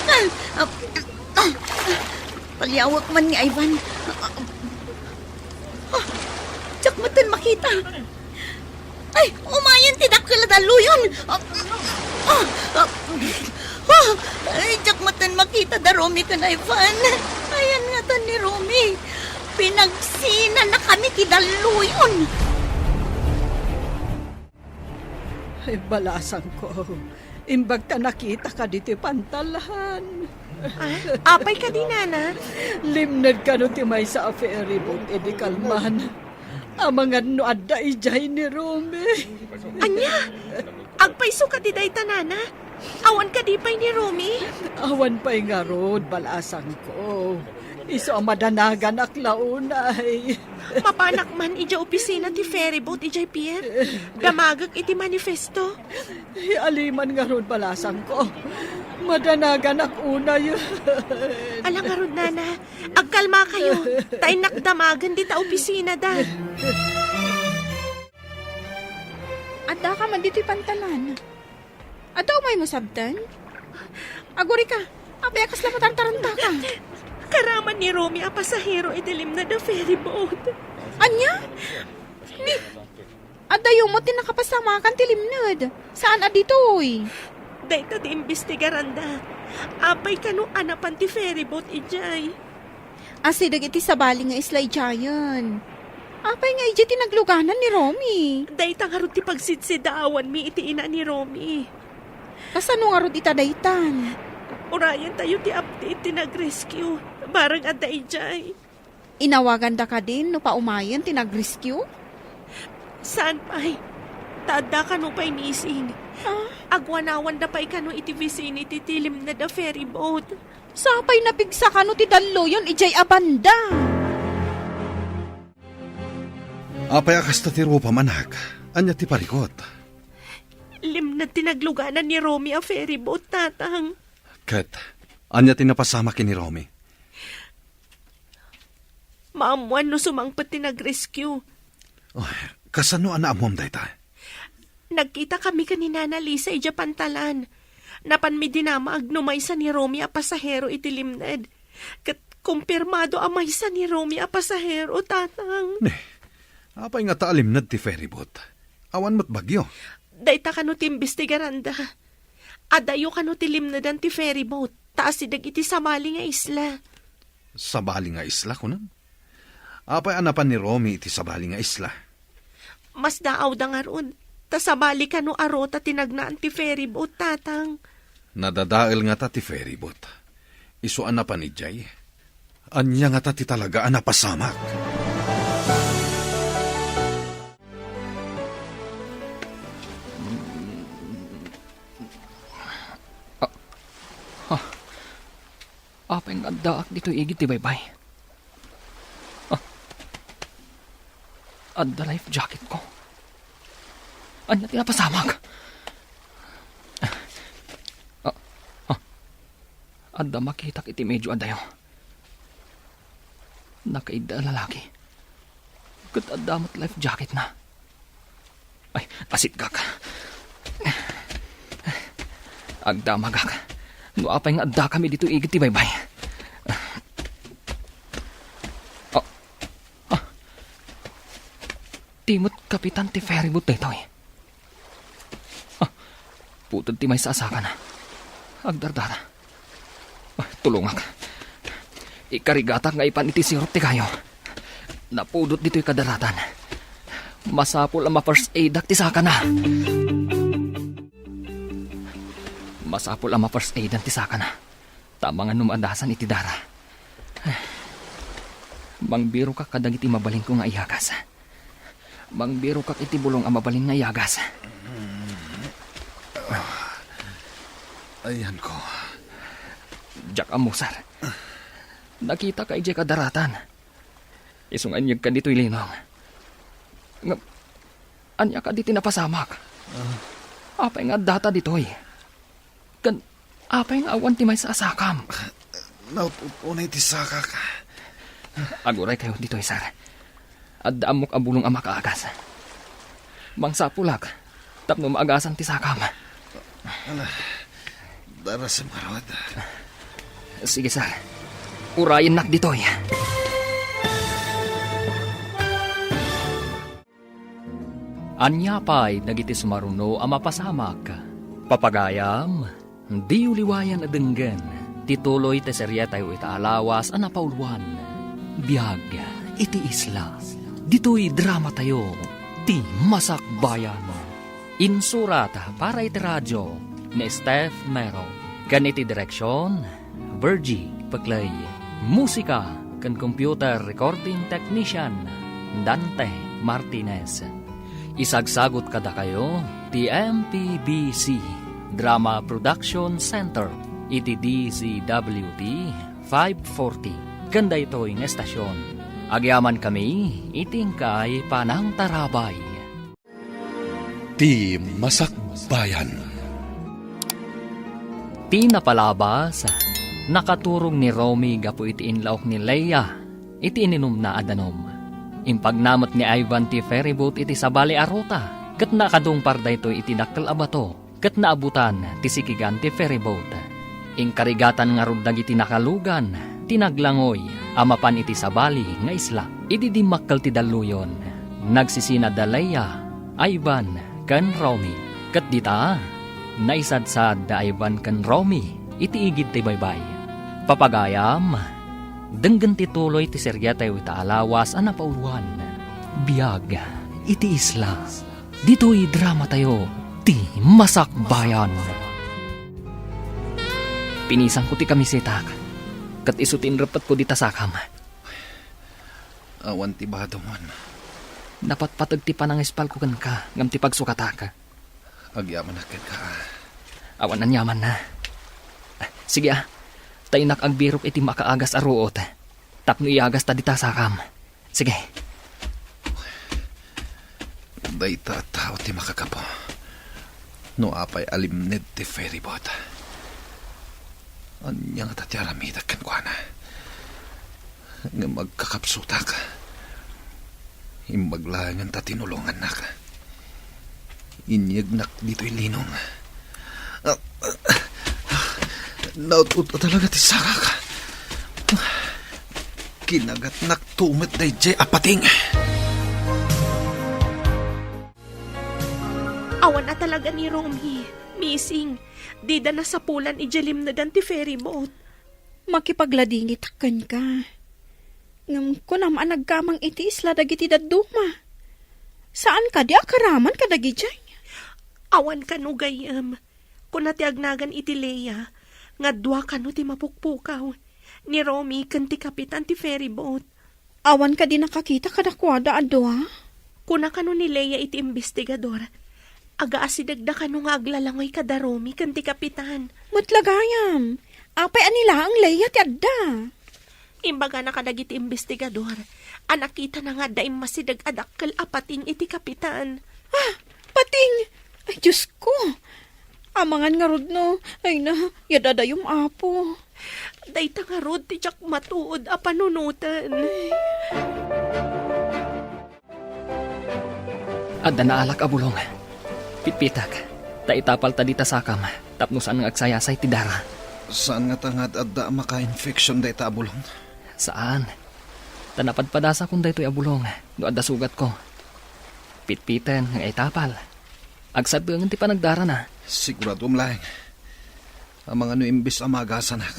Palyawak man ni Ivan. Tsak matan makita. Ay, umayan tidak kaladalo yun. Ay, tsak matan makita da Romy ka na Ivan. Ayan nga ta ni Romy. Pinagsina na kami kidalo yun. Ay, balasan ko. Imbag ta nakita ka dito pantalahan. Apay ka di, nana? Limnad ka no ti may sa ferry boat, edi kalman. Amangan no adda ijay ni Romy. Anya? Agpaiso ka di day tanana? Awan ka di pay ni Romy? Awan pa'y nga rod, balasan ko. Iso ang madanagan aklaunay. Mapanak man ija opisina ti ferryboat ijay pier. Damagag iti manifesto. Aliman nga rod, balasan ko. Madanagan akunay. Alang nga rod, nana. Agkalma kayo. Tay nakdamagan di ta opisina da. Adda ka man dito'y pantalan. Adda may masabtan? Aguri ka, apayakas lang matartaranta ka. Karaman ni Romy a pasahero idilim na the ferryboat. Anya? Ni, adda yung mo tinakapasamakan tilimnad. Saan adito'y? Dahito di imbestigaran da. Apay kanu anapan ti ferryboat ijay. Asidag iti sabali nga islay jayan. Apay nga iti tinagluganan ni Romy. Dahita nga ron ti pagsidsidaawan mi iti ina ni Romy. Kasano nga ron itadaytan? Urayan tayo ti update ti nag-rescue. Barang adda ijay. Inawagan da ka din no paumayan tinag-rescue? Saan pa'y? Tada ka no pa'y missing. Agwanawan da pa'y kano iti vicinity tilim na the ferryboat. Sapay napigsa ka no ti dallo yun ijay abanda. Apay akasta ti rupa manak. Anya ti parikot. Lim na tinagluganan ni Romy a ferryboat, tatang. Ket, anya ti napasama ki ni Romy. Maamuan no sumangpat ti nag-rescue. Oh, kasano ana amom dayta? Nagkita kami kanina na Lisa ija pantalan. Napan mi dinama agnumay sa ni Romy a pasahero iti limned. Kat kumpirmado amay sa ni Romy a pasahero, tatang. Ne, apay nga taalimnad ti ferryboat. Awan mo't bagyo. Dayta kano ti imbestigaranda. Adayo kano ti limnedan ti ferryboat. Taas sidag iti samali nga isla. Sabali nga isla kunan. Apay anapan ni Romy iti sabali nga isla. Mas daaw da nga ron. Ta sabali kano arota tinagnaan ti ferryboat, tatang. Nadadael nga ta ti ferryboat. Isu anapan ni Jay. Anya nga ta ti talaga anapasamak. Apay nga daak dito igit ti baybay. Adda life jacket ko. Anya tinapasamag. Adda makitak iti medyo adayo. Nakaida lalaki. Kat adda mat life jacket na. Ay, asit gak. Agda magak. No apay nga adda kami dito igit ti baybay. Timot kapitan ti ferryboat dito eh. Putod ti may sa asakan. Agdardara. Tulungak. Ikarigatak nga ipan iti sirop ti kayo. Napudot dito'y kadaratan. Masapol ang ma-first aid ti saka na. Masapol ang ma-first aid ti saka na. Tama nga numandasan iti dara. Mangbiro ka kadag iti mabaling ko nga iyagas. Mangbiro ka iti bulong ang mabaling nga iyagas. Ayan ko. Jack amusar. Nakita ka ije kadaratan. Isunganyag ka dito'y linong. Anya ka diti napasamak. Apay nga data dito'y. Apay nga awan ti may sa asakam. Naututunay ti saka ka. Aguray kayo dito'y sar. At daamok ang bulong ang makaagas. Mangsapulak. Tapno maagasan ti sakam. Dara sa marod. Sige sar. Urayin nak dito'y. Anya pa'y nagiti sumaruno ang mapasamak. Papagayam, di uliwayan adenggen. Tituloy te serya tayo itaalawas ang napauluan. Biyag, iti isla. Dito'y drama tayo, ti masakbayan. Insurat para iti radyo ni Steph Mero. Ganiti direksyon, Virgie Paglay. Musika kan computer recording technician, Dante Martinez. Isagsagot kada kayo, ti MPBC Drama Production Center, iti DZWT 540. Ganda ito'y ng estasyon. Agyaman kami, iting kay Panang Tarabay. Ti Masakbayan. Ti napalabas, nakaturong ni Romy gapo iti inlaok ni Leia, iti ininom na adanom. Impagnamot ni Ivan ti ferryboat iti sabali arota, kat nakadungpar da ito iti dakkel abato, kat naabutan ti sikigan ti ferryboat. Inkarigatan nga rod dagiti nakalugan, tinaglangoy, amapan iti sabali nga isla. Ididimakkel ti daluyon, nagsisina da Leia, Ivan, kan Romy. Kat dita, naisadsad da Ivan kan Romy, iti igid ti baybay. Papagayam, denggan ti tuloy ti serya tayo itaalawas ang napauluan. Biyag, iti isla. Dito'y drama tayo, ti masakbayan. Pinisang ko ti kamisetak, kat isutin rapat ko di tasakam. Awan ti badomon. Napatpatag ti panang espal ko kan ka, ngam ti pagsukataka. Agyaman na ka. Awan ang yaman na. Sige tayo nakagbirok iti makaagas aruot. Tapno iagas ta di tasakam. Sige. Dayta tao ti makakapo. No apay alimned ti ferryboat. Anyang tatyaramida kan kwa na. Nga magkakapsutak. Imbaglangan ta tinulungan na ka. Inyagnak dito'y linong. Naututo talaga ti saka ka. Kinagat-nak tumet day jay apating. Awan na talaga ni Romy. Missing. Dida na sa pulan ijalim na ganti ferryboat. Makipagladingit akan ka. Ngam ko naman nagkamang iti isla dagiti daduma. Saan ka di akaraman ka dagi dyan? Awan ka no gayam. Kung natiagnagan iti Leia, nga dua ka no ti mapukpukaw. Ni Romy kan ti kapitan ti ferryboat. Awan ka di nakakita kadakwada adwa? Kuna ka no ni Leia iti investigador. Aga asidagda ka no nga aglalangoy kada Romy kan ti kapitan. Matlagayam. Apay anila ang Leia ti adda. Imbaga na kadagiti investigador. Anakita na nga daim masidag adakkel apating iti kapitan. Pating! Ay, Diyos ko! Amangan nga rod no. Ay na, yadadayong apo. Dayta nga rod ti jak matuod a panunutan. Adda na alak abulong. Pitpitak. Taitapal ta dita sakam. Tapnusan ng agsayasay ti dara. Saan nga tangad adda maka-infection day ta abulong? Saan? Tanapadpadasa kung daytoy abulong. No adda sugat ko. Pitpitan ng etapal. Agsadungan ti panagdara na. Sigurado lang. Ang mga no imbis amagasanak.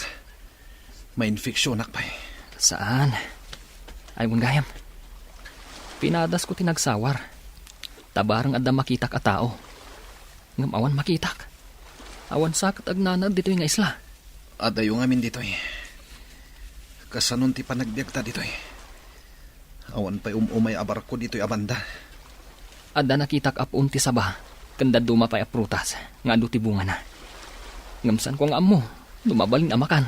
May infeksyonak pa eh. Saan? Ay mong gayam. Pinadas ko tinagsawar. Tabarang adda makitak a tao. Ngam awan makitak. Awan sakat agnanag dito nga isla. Adayo ngamin dito eh. Kasanon ti panagbiagta dito eh. Awan pa'y umay abar ko dito abanda. Adda nakitak apun ti saba. Kanda dumapay a prutas. Nga adu ti bunga na. Ngamsan ko nga amo. Dumabalin amakan.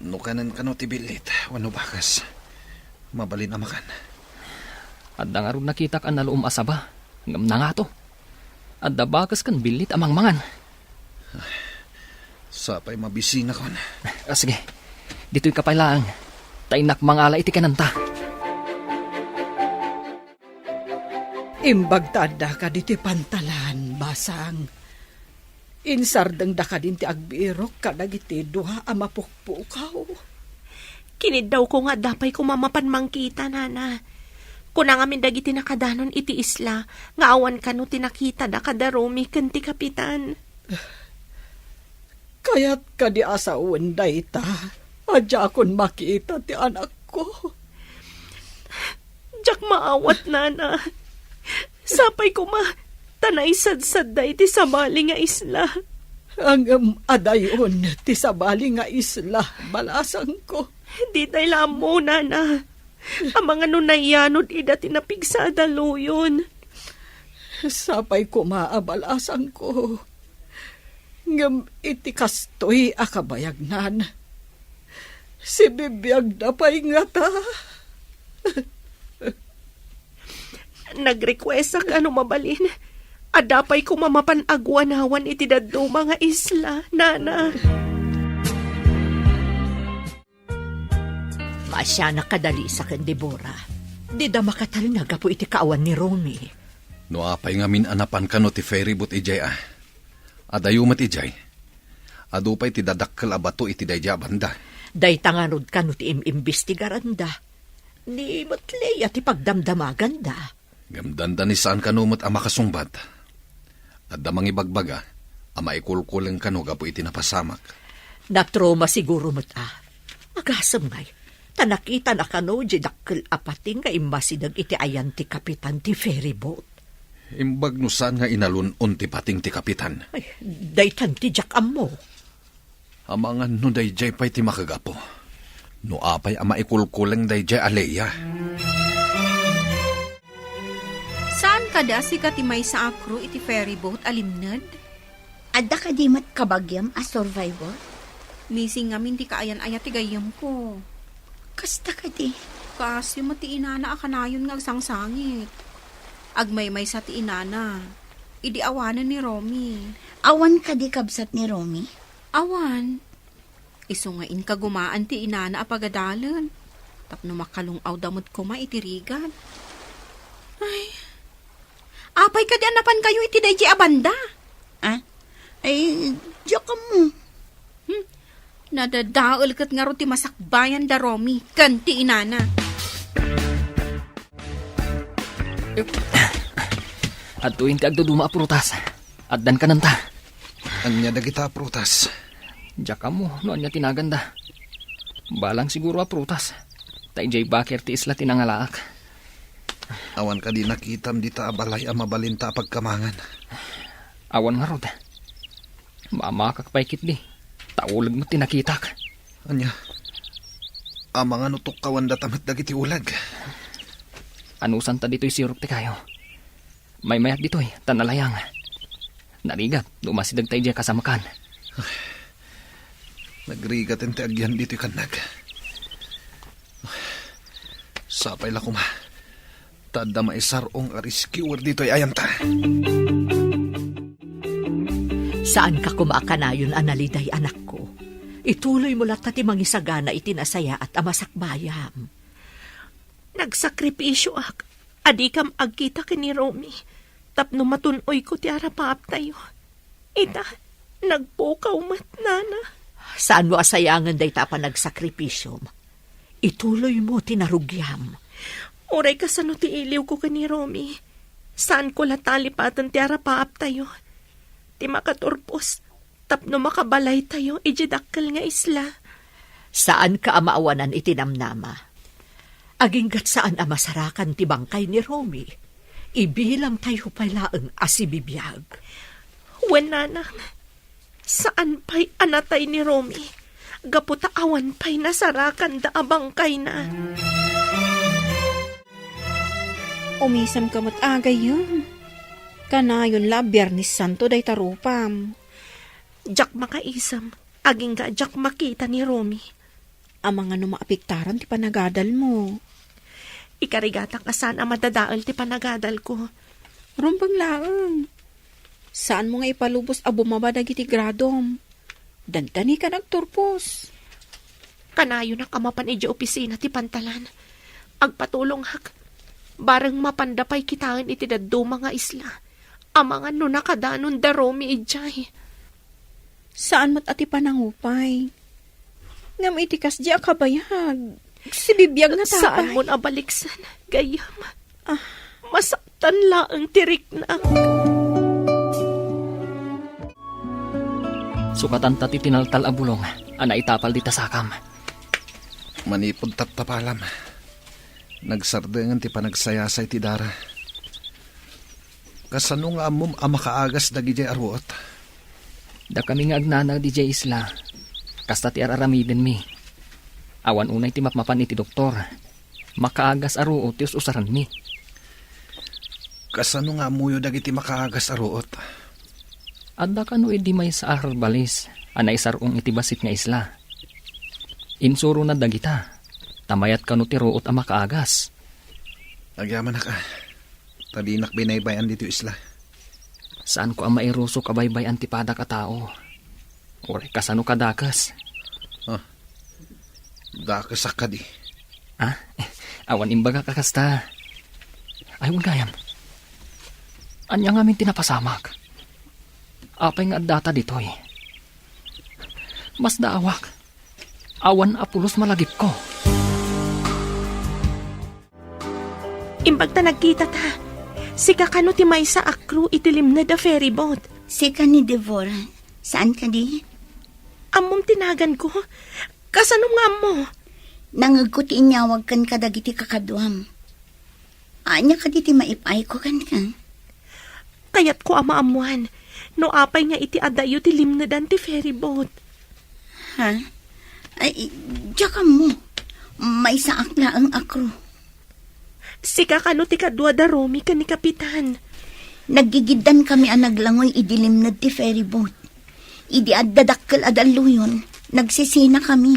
Nukanan ka no ti bilit. Wano bakas. Mabalin amakan. Adda nga rin nakitak an naluum asaba. Ngam na nga to. Adda bakas kan bilit amang mangan. Sapay mabisina kon. Sige, dito'y kapailaang. Tainak mangala iti kananta. Imbagtada ka diti pantalan, basang. Insardeng da ka din ti agbirok ka dagiti duha amapukpukaw. Kinid daw ko nga dapay ko mamapan mangkita, nana. Kuna nga min dagiti nakadanon iti isla, nga awan ka no tinakita da kadaromi ken ti kapitan. Kaya't ka di asawan dayta. Adya akon makita ti anak ko. Diyak maawat, nana. Sapay ko tanay sad-sad da iti sabali nga isla. Ang adayon ti sabali nga isla, balasang ko. Di tayo lamo, nana. Ang mga nunayanod ida tinapigsada luyon. Sapay ko maabalasang ko. Ngam iti kastoy akabayagnan. Si bibiyag na pa'y nga ta. Nag-request ka ano mabalin. Adapay ko mamapanagwanawan iti daddo mga isla, nana. Masya na kadali sa ken Deborah. Di da makatalinaga po iti kaawan ni Romy. No apay nga min anapan ka no ti ferry boat ijay ah. Adayumat ijay. Adupay ti dadakkel abato iti dayja banda. Day tanganod ka no ti imimbestigaranda. Ni Matleya ti pagdamdamaganda. Gamdanda ni saan kanumot ang makasungbat. At damang ibagbaga, ama ikulkulang kano gapo iti napasamak. Natroma siguro mo't Agasam ngay. Tanakita na kano dakkel apating nga imbasidag iti ayan ti kapitan ti ferry boat. Imbag no saan nga inalun ti pating ti kapitan. Ay, daytan ti jak ammo. Amangan no dayjay pa'y ti makagapo. No apay ama ikulkulang dayjay aleya. Saan kada si katimay sa akro iti ferry boat alimnad? Adda ka di mat kabagyam a survivor? Missing ngamin ti kaayan-ayat ti gayam ko. Kasta ka di. Kasi mati inana akanayon nga agsangsangit. Agmay-may sa ti inana. Idi awanan ni Romy. Awan ka di kabsat ni Romy? Awan. Isungain ka gumaan ti inana apagadalan. Tapno makalungaw damot ko maitirigan. Ay, apay ka di anapan kayo iti dayji abanda. Ay, diyak ka mo. Nadadaol kat nga ro ti masakbayan da Romy. Kanti inana. At tuwing ti agduduma a prutas. At dan kananta. Anya dagita prutas. Diyak mo, noon niya tinaganda. Balang siguro a prutas. Taijay bakir ti isla tinangalaak. Awan ka di nakitam di ta abalay ang mabalinta pagkamangan. Awan nga rod. Mamakak paikit di. Taulag mo tinakitak. Anya, amang ano tukawan datamat dagiti ulag. Anusan ta dito'y sirup ti kayo. May mayat dito'y tanalayang. Narigat, dumasidag tayo dyan kasamakan. Nagrigat ente agyan dito'y kanag. Sapay la kuma. Tada maisarong ariskiwer dito'y ayanta. Saan ka kumaakanayon, analiday anak ko? Ituloy mo lahat ti mangisagana itinasaya at amasakbayam. Nagsakripisyo ak. Adi kam agkita ka ni Romy. Tapno matunoy ko ti arapap tayo. Ita, nagpukaw mat, nana. Saan mo asayangan day ta pa nagsakripisyo? Ituloy mo tinarugyam. Oray ka sa no ti iliw ko ka ni Romy. Saan ko latalipatan ti arapaap tayo? Ti makaturpos, tapno makabalay tayo, ijidakkel nga isla. Saan ka amaawanan itinamnama? Aginggat saan amasarakan ti bangkay ni Romy? Ibilang tayo palaang asibibiyag. Wenanang, saan pa'y anatay ni Romy? Gaputa awan pa'y nasarakan da abangkay na. Umisam kamot agay yun. Kanayon la, Biyernes Santo day tarupam. Jak makaisam, aging ga jak makita ni Romy. Ang mga numaapiktaran ti panagadal mo. Ikarigatang asan ang madadaal ti panagadal ko. Rumbang laang. Saan mo nga ipalubos a bumaba dagiti gradom? Dantani ka nagturpos. Kanayo na kamapan iji opisina ti pantalan. Agpatulong hak. Barang mapandapay kitaan iti daddo mga isla. Amangan no nakadanon da Romy ijay. Saan mat ati panangupay? Ngam itikas di akabayag. Si bibiyag na tapay. Saan mo nabaliksan? Gayam. Masaktan laang tirik na. Sukatan tati tinaltal a bulong, ana itapal di tasakam. Manipod tapalam. Nagsardengan ti panagsayasay ti dara. Kasano nga amom amakaagas dagi jay arwot. Da kami nga agnanag di jay isla. Kasta ti araramiden mi. Awan unay ti mapmapan iti doktor. Makaagas aruot ti usaran mi. Kasano nga amuyo dagi ti makaagas arwot. Adda kano edi may sa arbalis. Anay sarong iti basit nga isla. Insuro na dagita. Tamayat kano ti ruot a makaagas. Agyaman na ka. Tadinak binaybayan dito isla. Saan ko ang mairuso kabaybay antipada ka tao? Ore kasano kadakas? Dakasak ka di. Awan imbaga kakasta. Ayun gayam. Anya ngamin tinapasamak. Apay nga data ditoy. Mas daawak. Awan apulos malagip ko. Imbag ta nagkita ta. Si kakano ti may sa akru itilim na da ferry boat. Sika ni Devora, saan ka di? Amom tinagan ko. Kasano nga mo? Nangagkuti inyawag kan kadagiti kakaduam. Anya ka di ti maipay ko kan ka? Kayat ko amaamuan. No apay nga iti adayo ti limnadan ti ferry boat. Ha? Ay, diyan mo. May saak na ang akro. Si kakano ti kadwa da Romy ka ni Kapitan. Nagigidan kami ang naglangoy idilim na ti ferry boat. Idi addadakkel adaluyon. Nagsisina kami.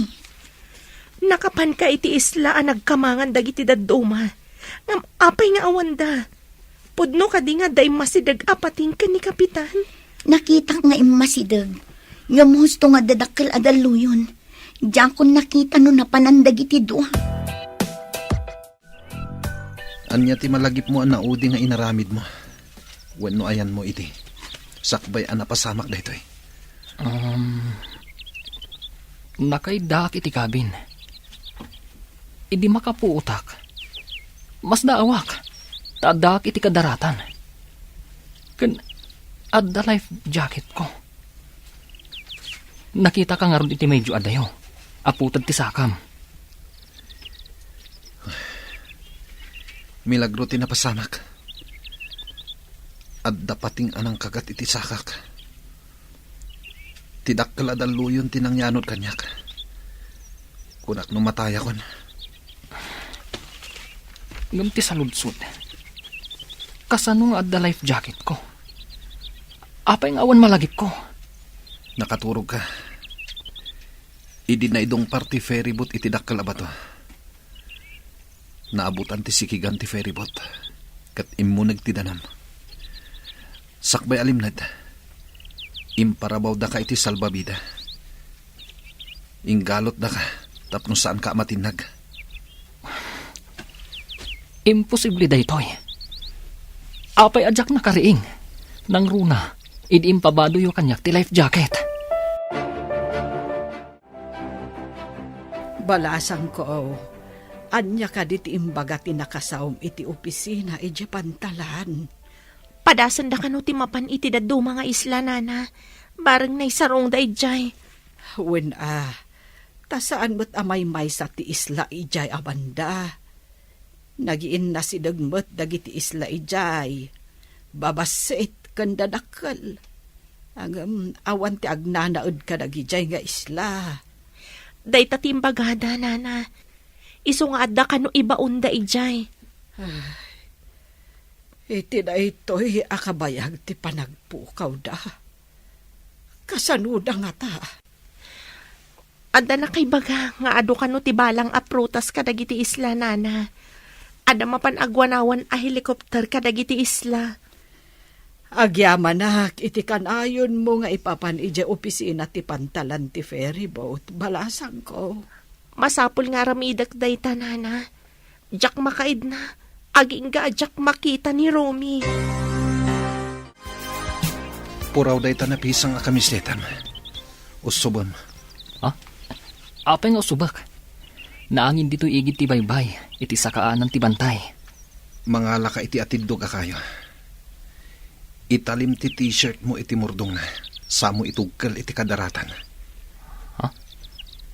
Nakapan ka iti isla ang nagkamangan dagiti dadduma. Ngam apay nga awanda. Pudno ka di nga day masidag apating ka ni Kapitan. Nakita nga imasidag. Nga musto nga dadakkel adaluyon. Diyan ko nakita no napanandag iti doa. Anya ti malagip mo ang naudi nga inaramid mo. Wenno ayan mo iti. Sakbay ang napasamak da ito'y. Nakaidak iti kabin. Idi makapuutak. Mas daawak. Tadak iti kadaratan. Kan adda life jacket ko. Nakita ka nga ron iti medyo adayo. Aputad ti sakam. Milagro ti napasamak. At dapating anang kagat iti sakak. Tidakkel adaluyon tinangyanod kanyak. Kunak numataya kon. Ngam ti saludsud. Kasano nga adda life jacket ko? Apay nga awan malagip ko. Nakaturog ka. Idi na idong party ferryboat iti dakkel abato. Naabutan ti sikigan ti ferryboat. Kat immunag ti danam. Sakbay alimnad. Imparabaw da ka iti salbabida. Inggalot da ka. Tapno saan ka matinag. Imposible da ito'y. Apay adyak na kariing. Nang runa, idi impabado yu kanyak ti life jacket. Balasang ko, anya ka diti imbaga ti nakasaom iti opisina iti pantalan. Padasan da kano ti mapan iti daddo mga isla, nana. Bareng na isarong da ijay. Wen tasaan mo't amay may sa ti isla ijay abanda. Nagiin na si dagmet dagiti isla ijay. Babasit kanda dakkel. Ang awan ti agnanaud ka dagijay nga isla. Day tatimbagada, nana. Iso nga adda kano ibaon da ijay. Iti na ito'y akabayag ti panagpukaw da. Kasanuda nga ta. Adda na kay baga nga ado kano ti balang aprutas kadagiti isla, nana. Adda mapan agwanawan a helikopter kadagiti isla. Agyaman nak, iti kanayon mo nga ipapan ija opisina ti pantalan ti ferry boat. Balasang ko. Masapul nga ramidak day ta, nana. Jak makaid na. Aging ga jak makita ni Romy. Puraw day tanapisang akamisletam. Usubam. Apeng usubak. Naangin dito igit ti baybay, iti sakaanan ti bantay. Mga laka iti atiddo ka kayo. Italim ti t-shirt mo iti murdong na. Samo itugkal iti kadaratan.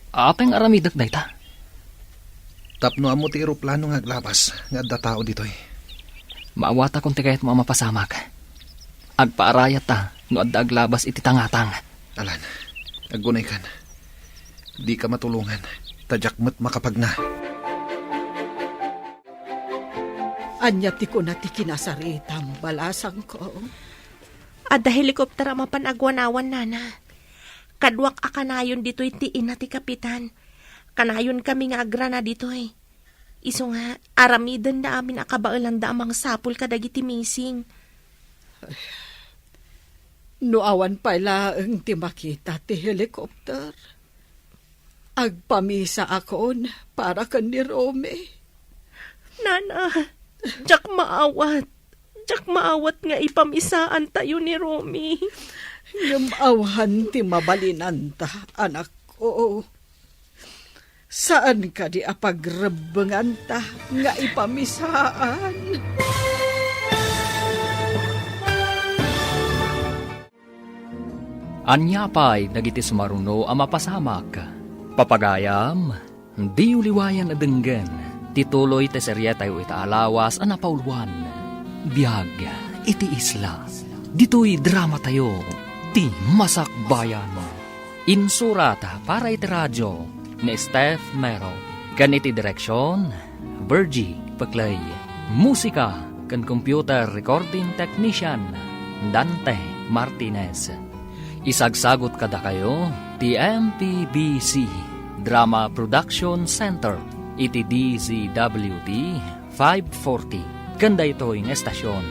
Apeng aramidak day ta. Tapno amo ti eroplano nga aglabas nga adda tao ditoy. Maawata kung ti kayat mo mapasamak. Agpaarayat ta, no adda aglabas iti tangatang. Alan, agunay kan. Di ka matulungan. Tadyak mo't makapag na. Anya ti ko na ti kinasaritam. Balasang ko. Adda helikopter ang mapan agwanawan, nana. Kadwak akanayon dito'y ti ina ti kapitan. Kanayon kami nga agrana dito'y. Iso nga, aramidan na amin akabailan da amang sapul kadagiti missing. Nuawan pala ang ti makita ti helikopter. Agpamisa akon para kan ni Romy. Nana, jak maawat. Jak maawat nga ipamisaan tayo ni Romy. Ngamawahan ti mabalinanta, anak ko. Saan ka di apagrebengan ta nga ipamisaan? Anya pa'y dagiti sumaruno ang mapasamak. Papagayam, di uliwayan adenggen. Tituloy te serye tayo itaalawas ang napauluan. Biyag, iti isla. Dito'y drama tayo, ti masakbayan. Insurata para iti radyo ni Steph Mero. Kan iti direksyon, Virgie Paclay. Musika kan computer recording technician, Dante Martinez. Isagsagot kada kayo, ti MPBC Drama Production Center, iti DZWT 540. Kanda ito yung estasyon.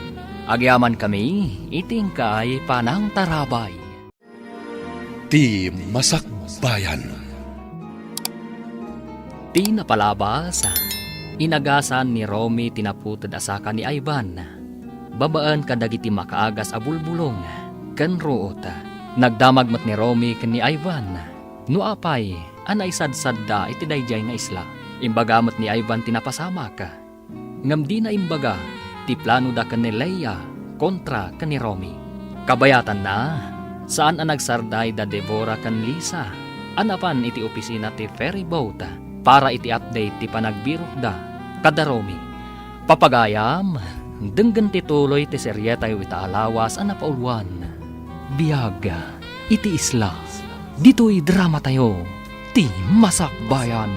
Agyaman kami, iting kay Panang Tarabay. Ti Masakbayan. Ti napalabas, inagasan ni Romy tinaputad asaka ni Ivan. Babaan kadagiti makaagas abulbulong, kan root. Nagdamag mat ni Romy ken ni Ivan. Nuapay, anay sadsadda iti dayjay nga isla. Imbagamat ni Ivan tinapasamak. Ngam di na imbaga, ti plano da ken ni Leia kontra ken ni Romy. Kabayatan na, saan ang nagsarday da Devora ken Lisa. Anapan iti opisina ti ferry boat para iti update ti panagbirok da kada Romy. Papagayam, denggan ti tuloy ti serye tayo itaalawas ang napauluan. Biyag, iti isla. Dito'y drama tayo, ti masakbayan.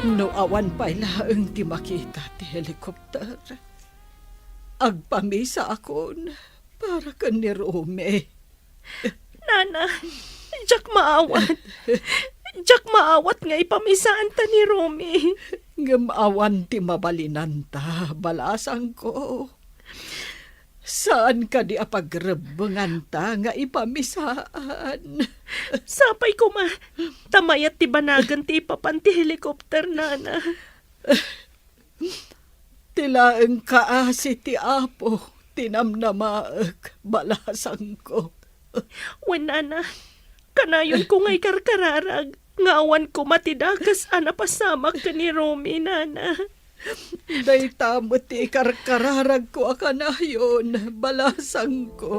Nuawan pala ang ti makita ti helikopter. Agpamisa akon para kan ni Romy. Nana, jak maawat. Jak maawat nga ipamisaan ta ni Romy. Ngamawan ti mabalinanta, balasang ko. Saan ka di apagrebengan ta nga ipamisaan? Sapay ko ma, tamayat ti banagan ti ipapanti helikopter, nana. Tilaeng kaasi ti apo, tinamnamaag, balasang ko. Wen, nana, kanayon ko nga'y karkararag, ngawan ko matidakas anapasamak ka ni Romy, nana. Day tamot ti karkararag ko akanayon, balasang ko.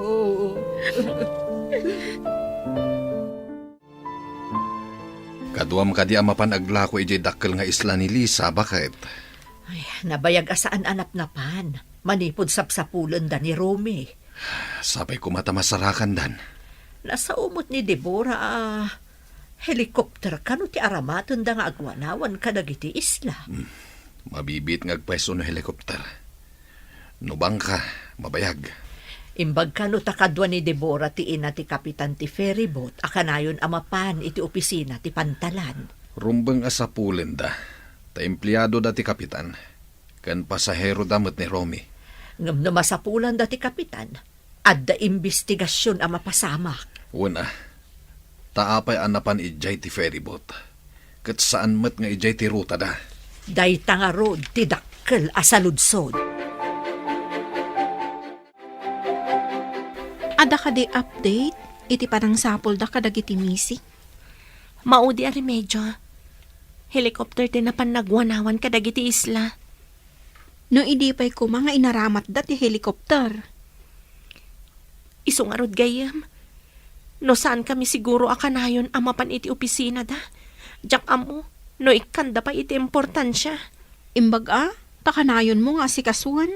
Kaduam kadi amapan aglako ijay dakkel nga isla ni Lisa, bakit? Ay, nabayag asaan anap-napan. Manipod sapsapulan da ni Romy. Sabay ko mata masarakan dan. Nasa umot ni Deborah, helikopter kano ti aramaton da nga agwanawan kadagiti isla. Mabibit nga agpwesto no helikopter. Nubang ka, mabayag. Imbag kano takadwa ni Deborah ti ina ti kapitan ti ferryboat, akanayon amapan iti opisina ti pantalan. Rumbang asapulen da. Ta empleyado da ti kapitan. Kan pasahero damot ni Romy. Ngam namasapulan da ti kapitan, adda investigasyon ang mapasamak. Una, taapay anapan ijay ti ferryboat. Kat saan mat nga ijay ti ruta da. Day tanga road ti dakkel asaludsod. Ada ka di update, iti parang sapol da kadagiti misi. Maudi ari medyo. Helicopter din na panagwanawan kadagiti isla. No idi pa'y ko mga inaramat da ti helikopter. Isungarod gayam. No saan kami siguro akanayon amapan iti opisina da. Jak amo, no ikanda pa iti importansya. Imbag takanayon mo nga si kasuan.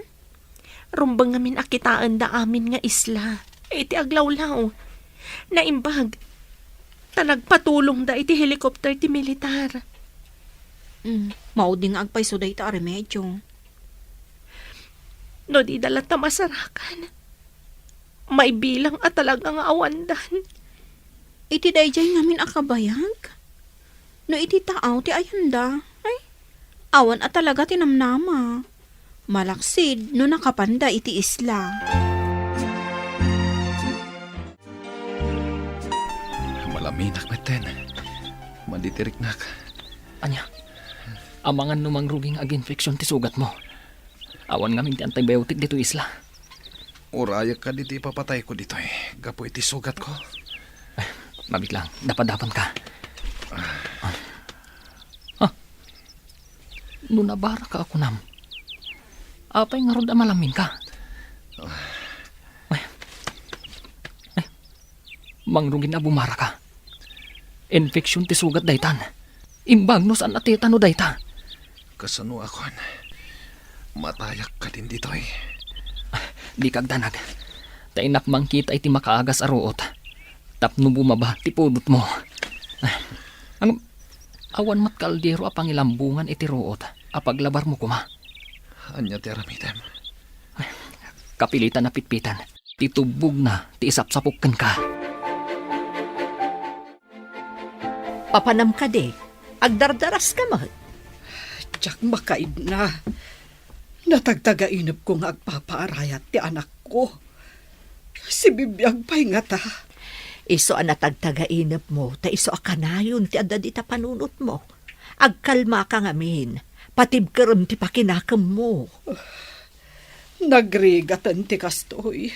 Rumbang ngamin akitaan da amin nga isla. Iti aglawlaw. Naimbag. Tanagpatulong da iti helikopter ti militar. Mauding agpay so da ita remedyo. No di dalat na masarakan. May bilang at talagang awandan. Iti dayjay ngamin akabayag. No iti taaw ti ayanda. Ay, awan at talaga tinamnama. Malaksid no nakapanda iti isla. Malaminak meten. Manditiriknak. Anya, amangan numang ruging ag-infeksyon ti sugat mo. Awan nga minti antibiotic dito isla. Uraya ka dito ipapatay ko dito eh. Gapo iti sugat ko. Mabit lang, dapat-dapan ka. Nunabara ka ako nam. Apay nga rod malamin ka. Mangrugin na bumara ka. Infeksyon ti sugat daytan. Imbag no saan natita no dayta. Kasano akon? Matayak ka din dito eh. Di kagdanag. Tainak mangkita iti makaagas aruot. Tapno bumaba ti pudot mo. Ang awan mat kaldero apang ilambungan iti ruot. Apaglabar mo kuma. Anya ti aramitem. Kapilitan na pitpitan. Titubog na ti isapsapukken ka. Papanam ka de, agdardaras ka mat. Diyak makaid na. Natagtagainap ko nga agpapaarayat ti anak ko. Si bibiyag pa'y nga ta. Iso ang natagtagainap mo, ta iso akanayon ti adda di ta panunot mo. Agkalma ka ngamin, patibkaram ti pakinakam mo. Nagrigatan ti kastoy.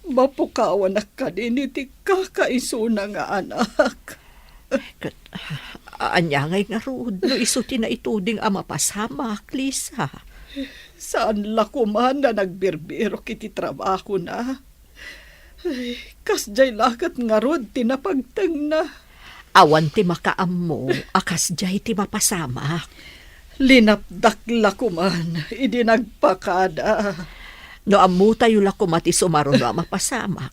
Mapukawan na ka din iti kakaisuna nga anak. Anyangay nga rod, no iso tinaituding ama pasamak, Lisa. Saan lakuman na nagbirbiro kiti trabaho na? Ay, kasjay lakat nga rod tinapagtang na. Awan ti makaam mo, akas jay ti mapasamak. Linapdak lakuman, idi nagpakada. No amu tayo lakumati sumaro no mapasamak.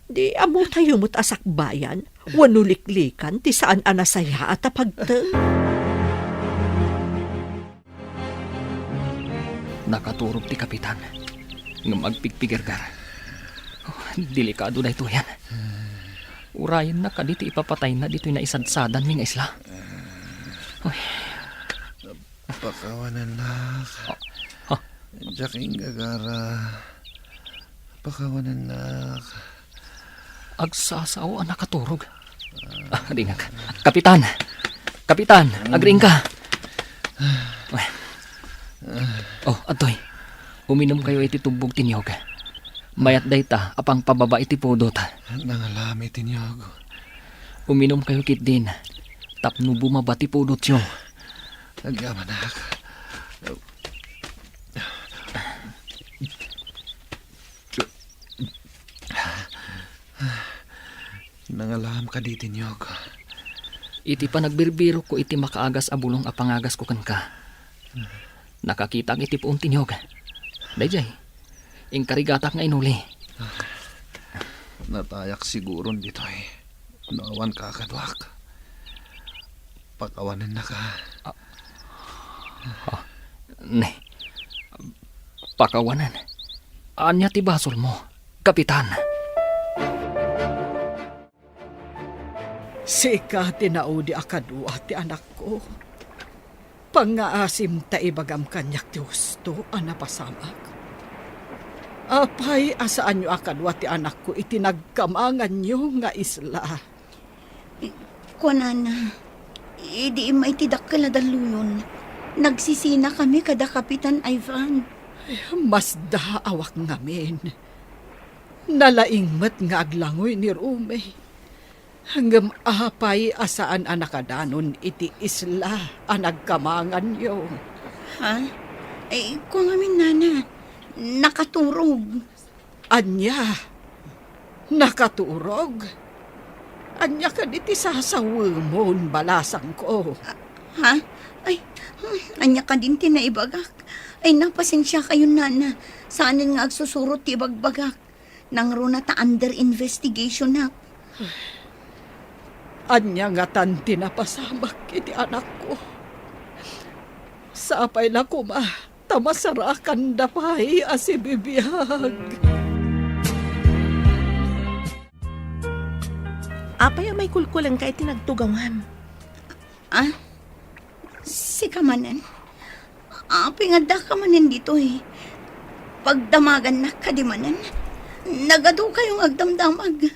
Di amu tayo mo't asakbayan, wanuliklikan ti saan anasaya at apagtang. Nakaturog ti kapitan. Nga magpigpigirgar. Delikado na ito yan. Urayan na ka dito ipapatay na dito na isadsadan ming isla. Pakawanan nak. Jaking gagara. Pakawanan nak. Agsasaw ang nakaturog. Ringag. Kapitan! Kapitan! Agring ka! Oh, atoy. Uminom kayo iti tubog tinyog. Mayat dayta apang pababa iti pudot. Nangalami tinyog. Uminom kayo kit din. Tapno bumaba ti pudot yo. Agyaman na. Nangalam ka di tinyog. Iti pa nagbirbiro ko iti makaagas abulong apangagas ko kan ka. Nakakita ang iti poong tinyog. Dayjay, ingkarigatak nga inuli. Natayak siguro dito eh. Naawan ka kadwak. Pakawanan na ka. Ne, pakawanan. Anya ti basol mo, kapitan. Sika tinaudi akadwa ti anak ko. Pangaasim ta ibagam kanyak ti husto anapasamak. Apay asaan nyo akadwa ti anak ko itinagkamangan nyo nga isla. Kunana, di maitidakkal na daluyon. Nagsisina kami kada Kapitan Ivan. Mas daawak ngamin. Nalaingmat nga aglangoy ni Rume. Hanggang apay asaan anakadanon iti isla anagkamangan nyo. Ha? Kung amin nana, nakaturog. Anya, nakaturog. Anya ka diti sasawumon balasang ko. Ha? Anya ka din tinaibagak. Napasensya kayo nana. Saanin nga agsusurot ti bagbagak. Nang runa ta under investigation na. Anya nga tan tinapasamak iti anak ko. Sapay na kuma, tamasarakan dapay asibibiyag. Apay may kulkulang ka itinagtugawan. Si kamanan. Pingada kamanan dito eh. Pagdamagan na kadimanan. Nagado kayong agdamdamag.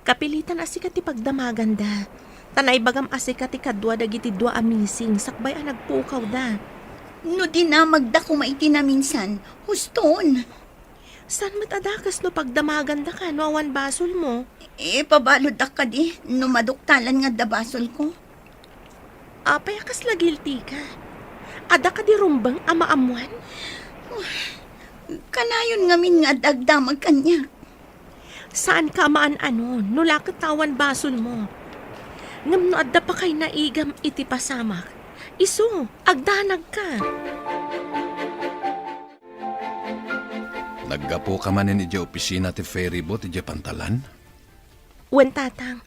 Kapilitan asikat ti pagdamagan da. Tanay bagam asikat ti kadwa dagiti dua amising sakbay ang nagpukaw da. No di na magda kumaiti na minsan. Huston. San matadakas no pagdamagan da ka no awan basol mo? Pabalod ka di. No maduktalan nga dabasol ko. Apay akas la guilty ka. Ada ka di rumbang amaamuan? Kanayon ngamin nga dagdamag kanya. Saan ka maan nula katawan basol mo? Ngam no adda pa kay naigam iti pasamak. Isu, agdanag ka. Naggapo ka man ni opisina ti ferry boat ti pantalan? Wen tatang,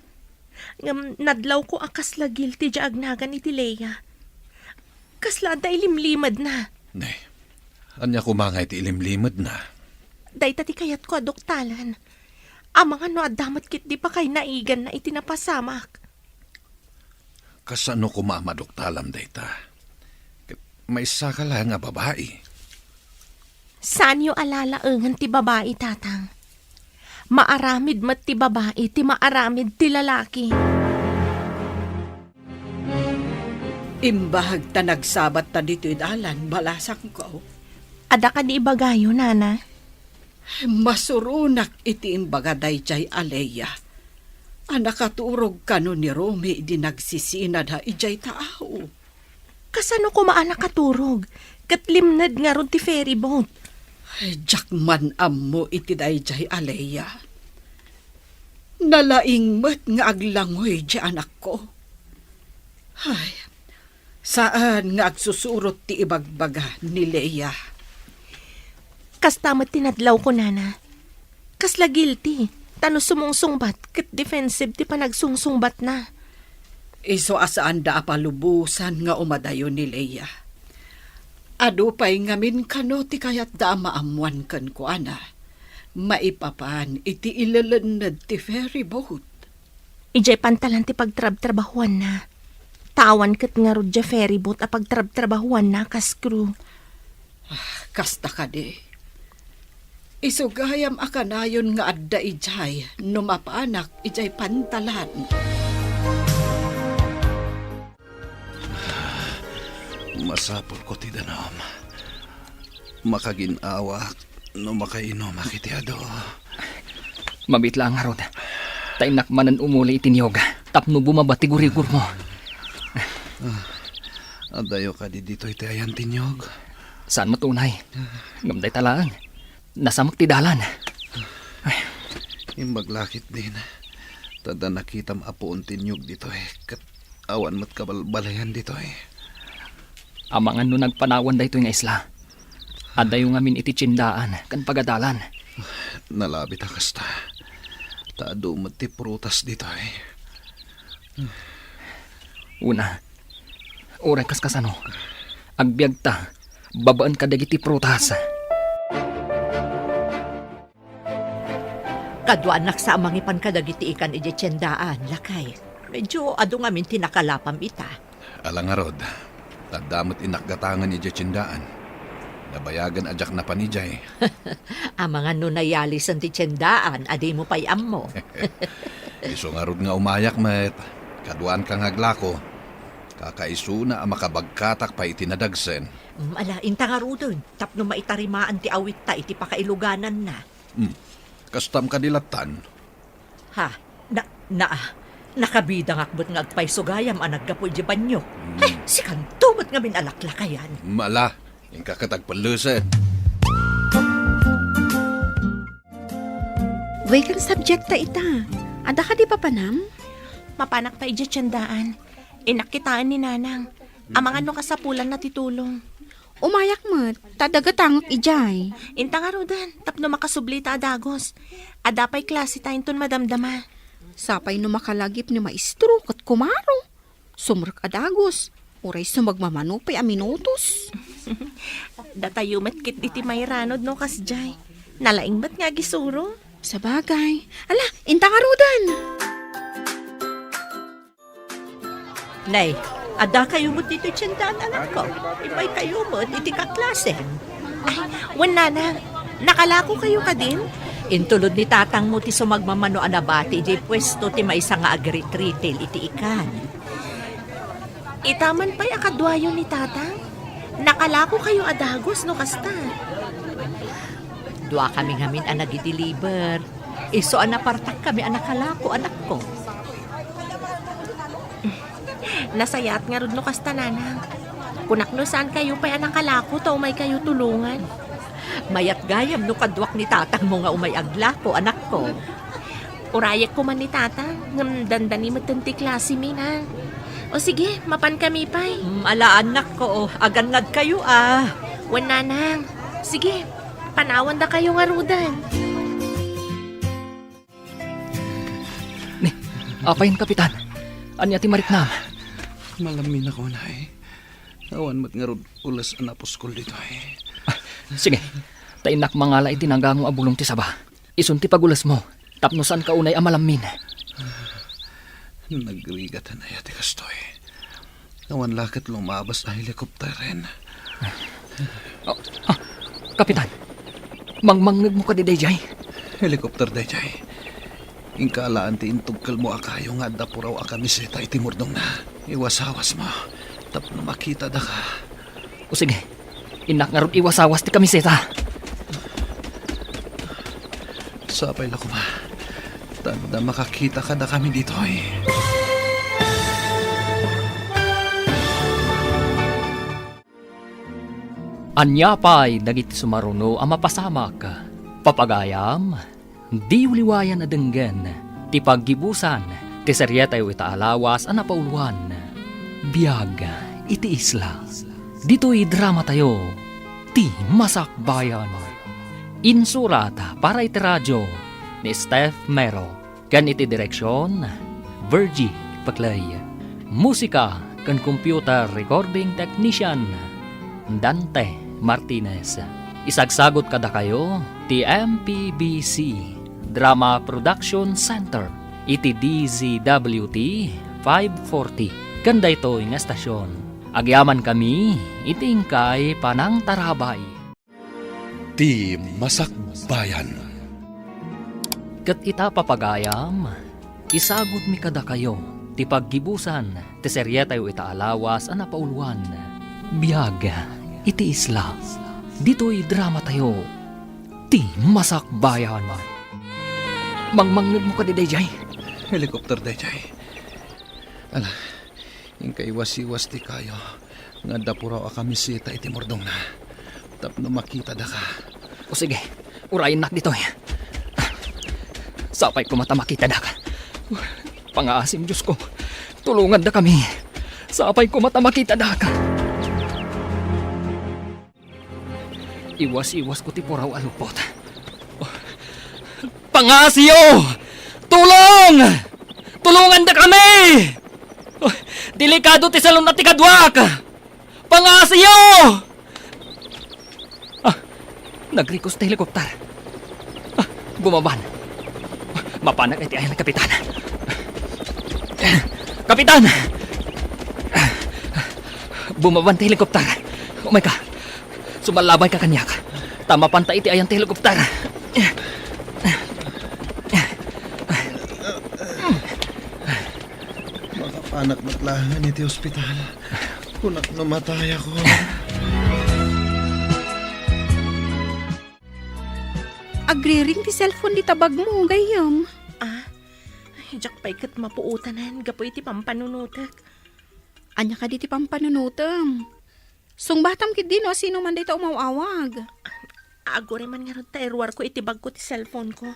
ngam nadlaw ko akas la guilty di agnagan iti Leia. Kasla da ilimlimad na. Ne, anya kumangay ti ilimlimad na. Day tati kayat ko adoktalan. Amang ano adamat kit di pa kay naigan na itinapasamak. Kasano kumamadoktalam dayta? May isa ka lang nga babae. Saan yo alalaangan ti babae, tatang? Maaramid mat ti babae, ti maaramid ti lalaki. Imbahag ta nagsabat ta dito'y dalan, balasang ko. Ada ka di ibagayo, nana? Masurunak iti imbaga dayjay aleya. Anakaturog kano ni Romy di nagsisinad ha ijay tao. Kasano ko maanakaturog? Katlimnad nga ron ti ferry boat. Jakman ammo iti dayjay aleya. Nalaingmat nga aglangoy di anak ko. Ay, saan nga agsusurot ti ibagbaga ni Leia? Kastamat tinadlaw ko, nana. Kasla guilty. Tano sumungsungbat, kat defensive ti panagsungsungbat na. Iso asaan da apalubusan nga umadayo ni Leia. Ado pa'y ngamin kano ti kayat da maamuan kan ko, ana. Maipapan iti ilalanad ti ferry boat. Ijay pantalan ti pagtrab-trabahuan na. Tawan kat nga rodya ferry boat a pagtrab-trabahuan na kas crew. Kasta ka di. Isugayam akanayon nga adda ijay, numapanak ijay pantalan. Masapol ko ti danom. Makaginawa no makainom akitiado. Mabitla nga rod. Tainak manan umuli itiniyog. Tapno bumabati gurigur mo. Adayo ka di dito iti ayan tinyog. Saan mo tunay? Gamday talaan. Nasamag ti dalan. Imbaglakit din. Tada nakitam apoon tinyog dito kat awan mat kabalbalayan dito Amangan no nagpanawan da ito nga isla. Adayo ngamin iti tsindaan kan pagadalan. Nalabit kasta. Taado mat ti prutas dito Una, oray kas kasano. Agbiag ta, babaan ka dagiti prutas. Kadwa anak sa amang ipan kadagiti ikan iti tiyendaan, lakay. Medyo ado ngamin tinakalapam ita. Alangarod. Tadamot inakgatangan ni Jacindaan. Nabayagan ajak na panijay. Amangan no nayalis ang ti tiyendaan, adi mo payam mo. Iso nga rod nga umayak met. Kaduan kang aglako. Kakaiso na ang makabagkatak pa itinadagsen. Ala, inta nga rudon. Tapno maitarimaan ti awit ta iti pakailuganan na. Kastam kadilatan. Ha? Nakabida nga akbot nga agpay sugayam ang naggapoy di banyo. Ay, si kantumot nga minalaklakayan. Mala, yung kakatagpaluset. Way kang subjecta ita. Ada ka di pa panam? Mapanak ta iti tiyandaan. Inakitaan ni Nanang. Amang ano kasapulan na titulong. Umayak mo, tadagatangok ijay. Inta nga rodan, tapno makasubli ta adagos. Adapay klase tayo ton madamdama. Sapay no makalagip ni maestro kat kumaro. Sumrek adagos. Uray sumagmamanupay a minutos. Datayo matkit iti may ranod no kasjay. Nalaing ba't nga gisuro? Sa bagay. Ala, inta nga rodan. Nay, ada kayo mo dito tiyendaan, anak ko. Ibay kayo mo, iti kaklase. Ay, wan Nanang, nakalako kayo ka din? Intulod ni tatang mo ti sumagmamano anabati, di pwesto ti may nga agritritil iti ikan. Itaman pa'y akadwayo ni tatang. Nakalako kayo adagos no kasta. Dua kami ngamin ang nag-deliver. Iso anapartak kami anakalako, anak ko. Nasayat nga rod no kasta Nanang. Kunak no saan kayo pa'y anakalako to may kayo tulungan. Mayat gayam no kadwak ni tatang mo nga umay aglako, anak ko. Urayak ko man ni tatang. Ngam dandani matanti klase mi na. O sige, mapan kami pa'y. Ala anak ko, agannad kayo Wan Nanang. Sige, panawan da kayo nga rudan. Ni, apayin kapitan. Anya ti mariknam. Malamin ako na Awan mat nga rod ulas anaposkol dito Sige, tainak mangala iti nanggango abulong ti saba. Isun ti pagulas mo. Tapno saan ka unay amalamin. Nagrigatan na yati kastoy. Awan lakit lumabas na helikopter rin. Kapitan, mangmangag mo ka di dayjay. Helikopter dayjay. Ingkaalaan ti intugkal mo akayo nga dapuraw akamiseta iti murdong na. Iwasawas mo. Tapno makita da ka. O sige, inak nga ron iwasawas ti kamiseta. Sapay na kuma. Tanda makakita ka na kami dito Anyapay dagiti sumaruno ang mapasamak. Papagayam, di uliwayan na denggen. Ti paggibusan, ti seryetay itaalawas ang napauluan. Biyag, iti isla. Dito'y drama tayo. Ti Masakbayan. Insurat para iti radyo ni Steph Mero. Kan iti direksyon, Virgie Paclay. Musika kan computer recording technician, Dante Martinez. Isagsagot kada kayo, ti MPBC Drama Production Center. Iti DZWT 540. Ganda ito yung estasyon. Agyaman kami, itingkay panang tarabay. Ti Masakbayan. Kat ita papagayam, isagot mi kada kayo, ti paggibusan, ti seryetay itaalawas ang napauluan. Biyag, iti isla, dito'y drama tayo, ti Masakbayan. Mangmangnag mo ka di dayjay. Helikopter dayjay. Ala, yung kaiwas-iwas ti kayo. Nga dapuraw akamisita iti mordong na. Tapno makita da ka. O sige, urayin nak dito. Sapay ko mata makita da ka. Pangaasim Diyos ko, tulungan da kami. Sapay ko mata makita da ka. Iwas-iwas ko ti puraw alupot. Pangasiyo! Tulong! Tulungan da kami! Delikado ti salon at ti kadwak! Pangasiyo! Nag-request ti helikopter. Bumaban. Mapanag iti ayan ng kapitan. Kapitan! Bumaban ti helikopter. Oh my God. Sumalabay ka kanyak. Tama panta iti ayan ti helikopter. Makapanak matlangan iti ospital. Kunak namatay ako. Agri-ring ti cellphone di tabag mo, gayam. Jak pa ikat mapuutanan, gapo iti pampanunutak. Anya ka di ti pampanunutam. Sungbatam kid din, sino man dito umawawag. Agore man nga ron tairwar ko itibag ko ti cellphone ko.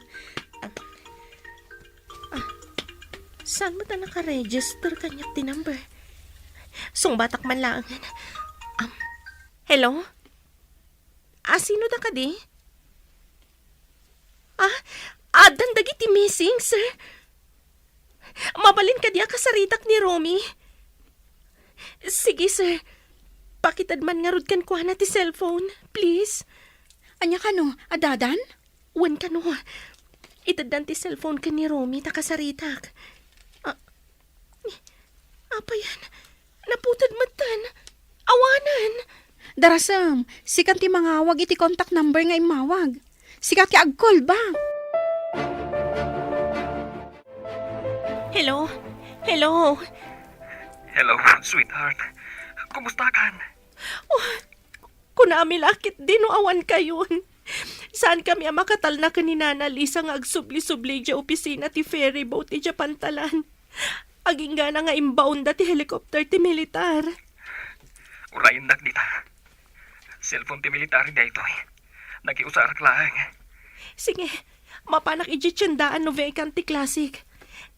Saan mo ta naka-register kanyak ti number? Sungbatak man lang. Hello? Sino da ka di? Adan dagiti missing, sir. Mabalin ka diya kasaritak ni Romy. Sige, sir. Pakitad man nga rod kan kuha na ti cellphone, please. Anya ka no, adadan? Wan ka no. Itadan ti cellphone ka ni Romy, takasaritak. Apa yan? Naputad matan. Awanan. Darasam, sikat ti mangawag iti contact number nga imawag. Sikat ti agkol ba? Hello? Hello? Hello, sweetheart. Kumusta kan? Kunami lakit din o awan kayon. Saan kami ang makatal na kaninana Lisa nga agsubli-subli dya opisina ti ferry boat ti Pantalan. Aging gana nga imbaon da ti helicopter ti militar. Urayin nak dita. Cellphone ti military da ito. Nakiusarak lang. Sige, mapanak ijitsundaan no vacant ti classic.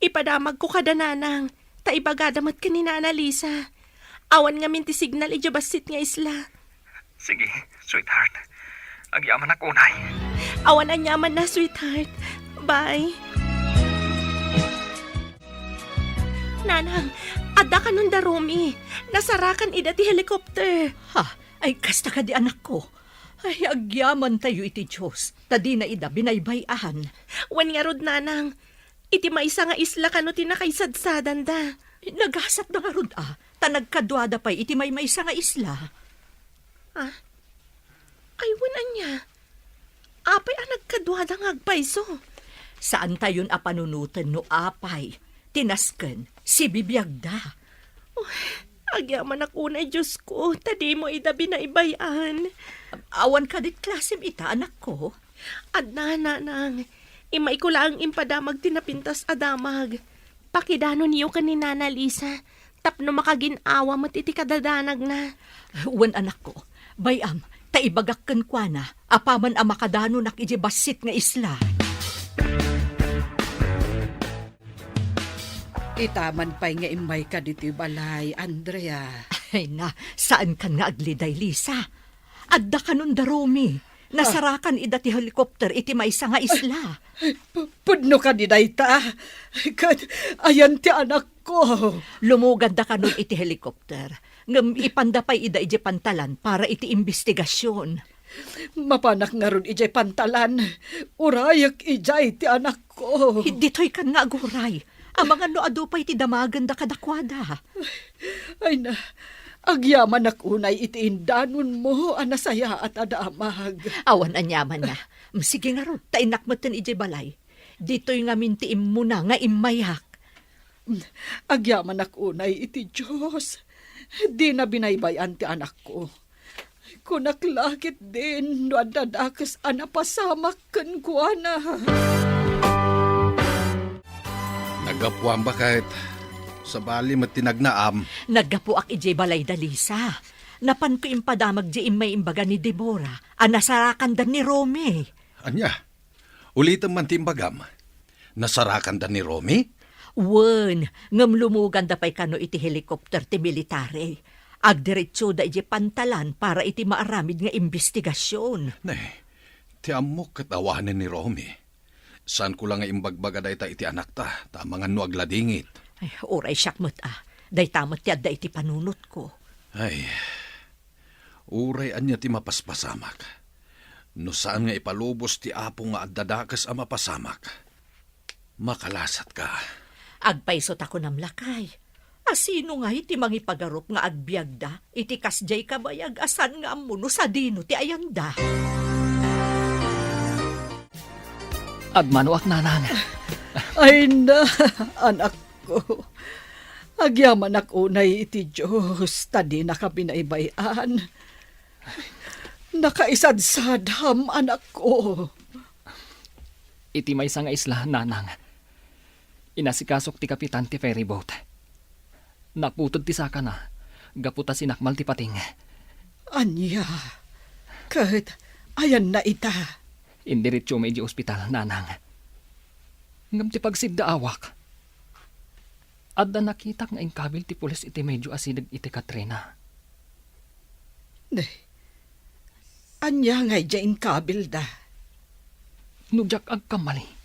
Ipadamag ko kada nanang. Ta ibagadamat kaninana Lisa. Awan nga min ti signal ijabasit nga isla. Sige, sweetheart. Agyaman ako unay. Awan ang yaman na, sweetheart. Bye. Nanang, adda ka nun da, Romy. Nasarakan ida ti helicopter. Ay, kasta ka di anak ko. Ay, agyaman tayo iti Diyos. Tadi na ida binaybayahan. Wan nga rod, nanang. Iti maisa nga isla kano ti nakaisadsadan da. Nagasat na nga rod Tanagkadwada pa'y iti may isa nga isla. Ay, wanan niya. Apay ang nagkadwada nga agpaiso. Saan tayon panunutan no apay? Tinasken, si bibiyagda. Agyaman ako na, Diyos ko. Tadi mo ida binaybayan. Awan ka dit klasim ita, anak ko. Adna, nanang. Imay ko lang impadamag tinapintas adamag. Pakidano niyo kaninana Lisa. Tapno makaginawa mo't iti kadadanag na. Wan anak ko, bayam, taibagak kan kwa na, apaman ang makadano nakijibasit nga isla. Itaman pa'y nga imay ka dito balay, Andrea. Ay na, saan kan nga agliday, Lisa? Adda ka nun da, Romy. Nasarakan ida ti helikopter iti maysa nga isla. Pudno ka di dayta. Ayan ti anak ko. Lumugad da ka nun iti helikopter. Ngam ipandapay ida iti Pantalan para iti investigasyon. Mapanak nga ron iti Pantalan. Urayak ijay ti anak ko. Dito'y kan nga aguray. Ang mga noado pa iti damagan da kadakwada. Ay na, agyaman akunay iti indanon mo, anasaya at adamag. Awan anyaman na. Sige nga ron, tainak mo tin iti balay. Dito'y nga mintiim mo na nga imayak. Agyaman akunay iti Diyos. Di na binaybayan ti anak ko. Kunaklakit din, no adadakas anapasamak kan kuana. Nagapuan ba kahit sa bali matinagnaam? Naggapo ak iti balay da, Lisa. Napan ko impadamag di may imbaga ni Deborah, nasarakan dan ni Romy. Anya, ulitan man timbagam. Nasarakan da ni Romy? Wen, ngam lumugan da pa'y kano iti helikopter ti military. Agdiretso da iti pantalan para iti maaramid nga investigasyon. Nay, ti amok katawanan ni Romy. Saan ko lang nga imbagbaga da iti anak ta, tamangan no agladingit. Ay, oray siyak mo't day tamot yad da iti panunot ko. Ay, uray anya ti mapaspasamak. No saan nga ipalubos ti apo nga addadakas a mapasamak. Makalasat ka. Agpaisot ako namlakay. Asino nga iti mangipagarup nga agbyag da, iti kasjay kabayag asan nga amuno sa dino ti ayanda. Agmanuak nanang. Ay na, anak ko. Agyaman ako unay iti Diyos, tadi nakabinaybayan. Nakaisadsadham, anak ko. Iti may nga isla, nanang. Inasikasok ti kapitan ti ferry boat. Naputod ti saka na. Gaputa sinakmal ti pating. Anya, kahit ayan na ita. Indiretso may di ospital, nanang. Ngam ti pagsidda awak. Adda nakita nga ingkabil ti pulis iti medyo asinag iti Katrina. Anya nga dyan kabil da. Nujak agkamali.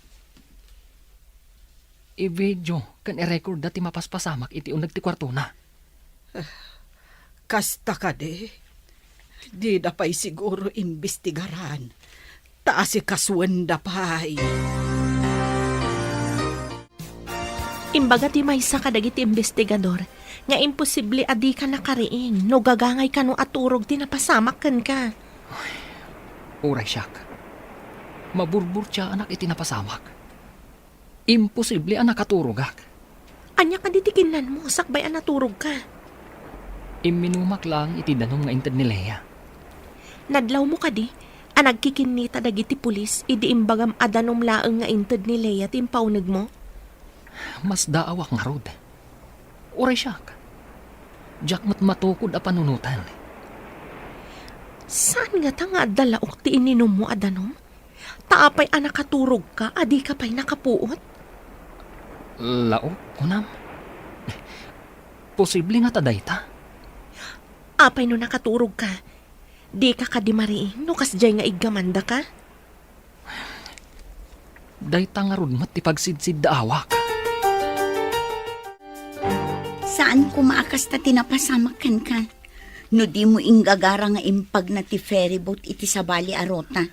I-video kan i-record dati mapaspasamak iti unag ti kwarto na. Kasta ka de. Di da pa'y siguro imbestigaran. Taasi kaswan da pa'y. Imbaga ti maysa ka dagiti investigador, nga imposible adi ka nakariing, no gagangay ka no aturog ti napasamak kan ka. Uray siyak. Maburbur siya anak iti napasamak. Imposible ang nakaturugak. Anya ka ditikinan mo, sakbay ang naturog ka. Iminumak lang iti danom nga inted ni Lea. Nadlaw mo ka di, nagkikinita dagiti pulis, idi imbagam adanom laeng nga inted ni Lea timpaunag mo. Mas daawak nga rod. Uray siyak. Diyak mat matukod a panunutan. Saan nga ta nga dalaok ti ininom mo adanom? Taapay ang nakaturog ka, adi ka pa'y nakapuot? Lao, kunam. Posible nga taday ta. Apay no nakaturog ka, di ka kadimariing, no kasjay nga igamanda ka? Day ta nga rod mat ti pagsidsid da awak. Saan ko maakas ta tinapasamakan ka? No di mo inggagara nga impag na ti ferry boat iti sabali arota.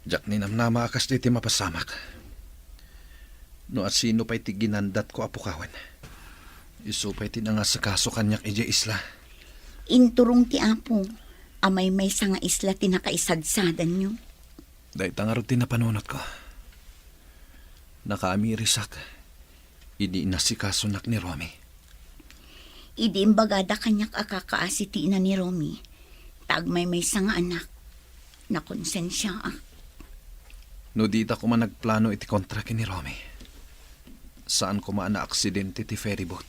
Jak ni namnama akas di ti mapasamak. No at sino pa'y ti ginandat ko apukawan. Isu pa'y ti nga sa kaso kanyak ije isla. Inturong ti apo, amay may sa nga isla tinakaisadsadan nyo. Dahil tangarod ti napanunot ko. Nakaamirisak. Idi nasikaso nak ni Romy. Idi imbagada kanyak akakaasi ti ina ni Romy. Tagmay may sa nga anak. Nakonsensya No dita ko man nagplano iti kontraki ni Romy. Saan ko man na aksidente ti ferry boat?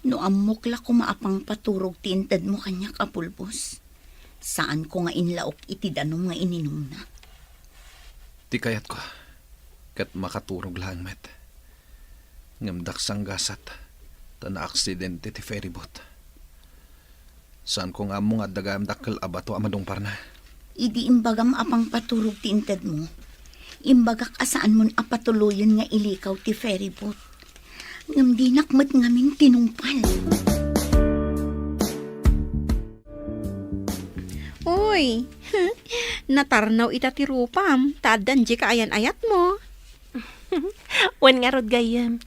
No amukla ko maapang paturog ti inted mo kanyak apulbos. Saan ko nga inlaok iti danom nga ininom na? Ti kayat ko. Kat makaturog lang met. Ngamdak sang gasat. Ta na aksidente ti ferry boat. Saan ko nga mo nga dagam dakkel abato amadong parna? Idi imbagam apang paturog ti inted mo. Imbagak asaan mon apatuloyon nga ilikaw ti ferry boat. Ngam di nakmat ngamin tinumpal. Uy, natarnaw ita ti rupam, taadan di ka ayan-ayat mo. Wan nga rod gayam,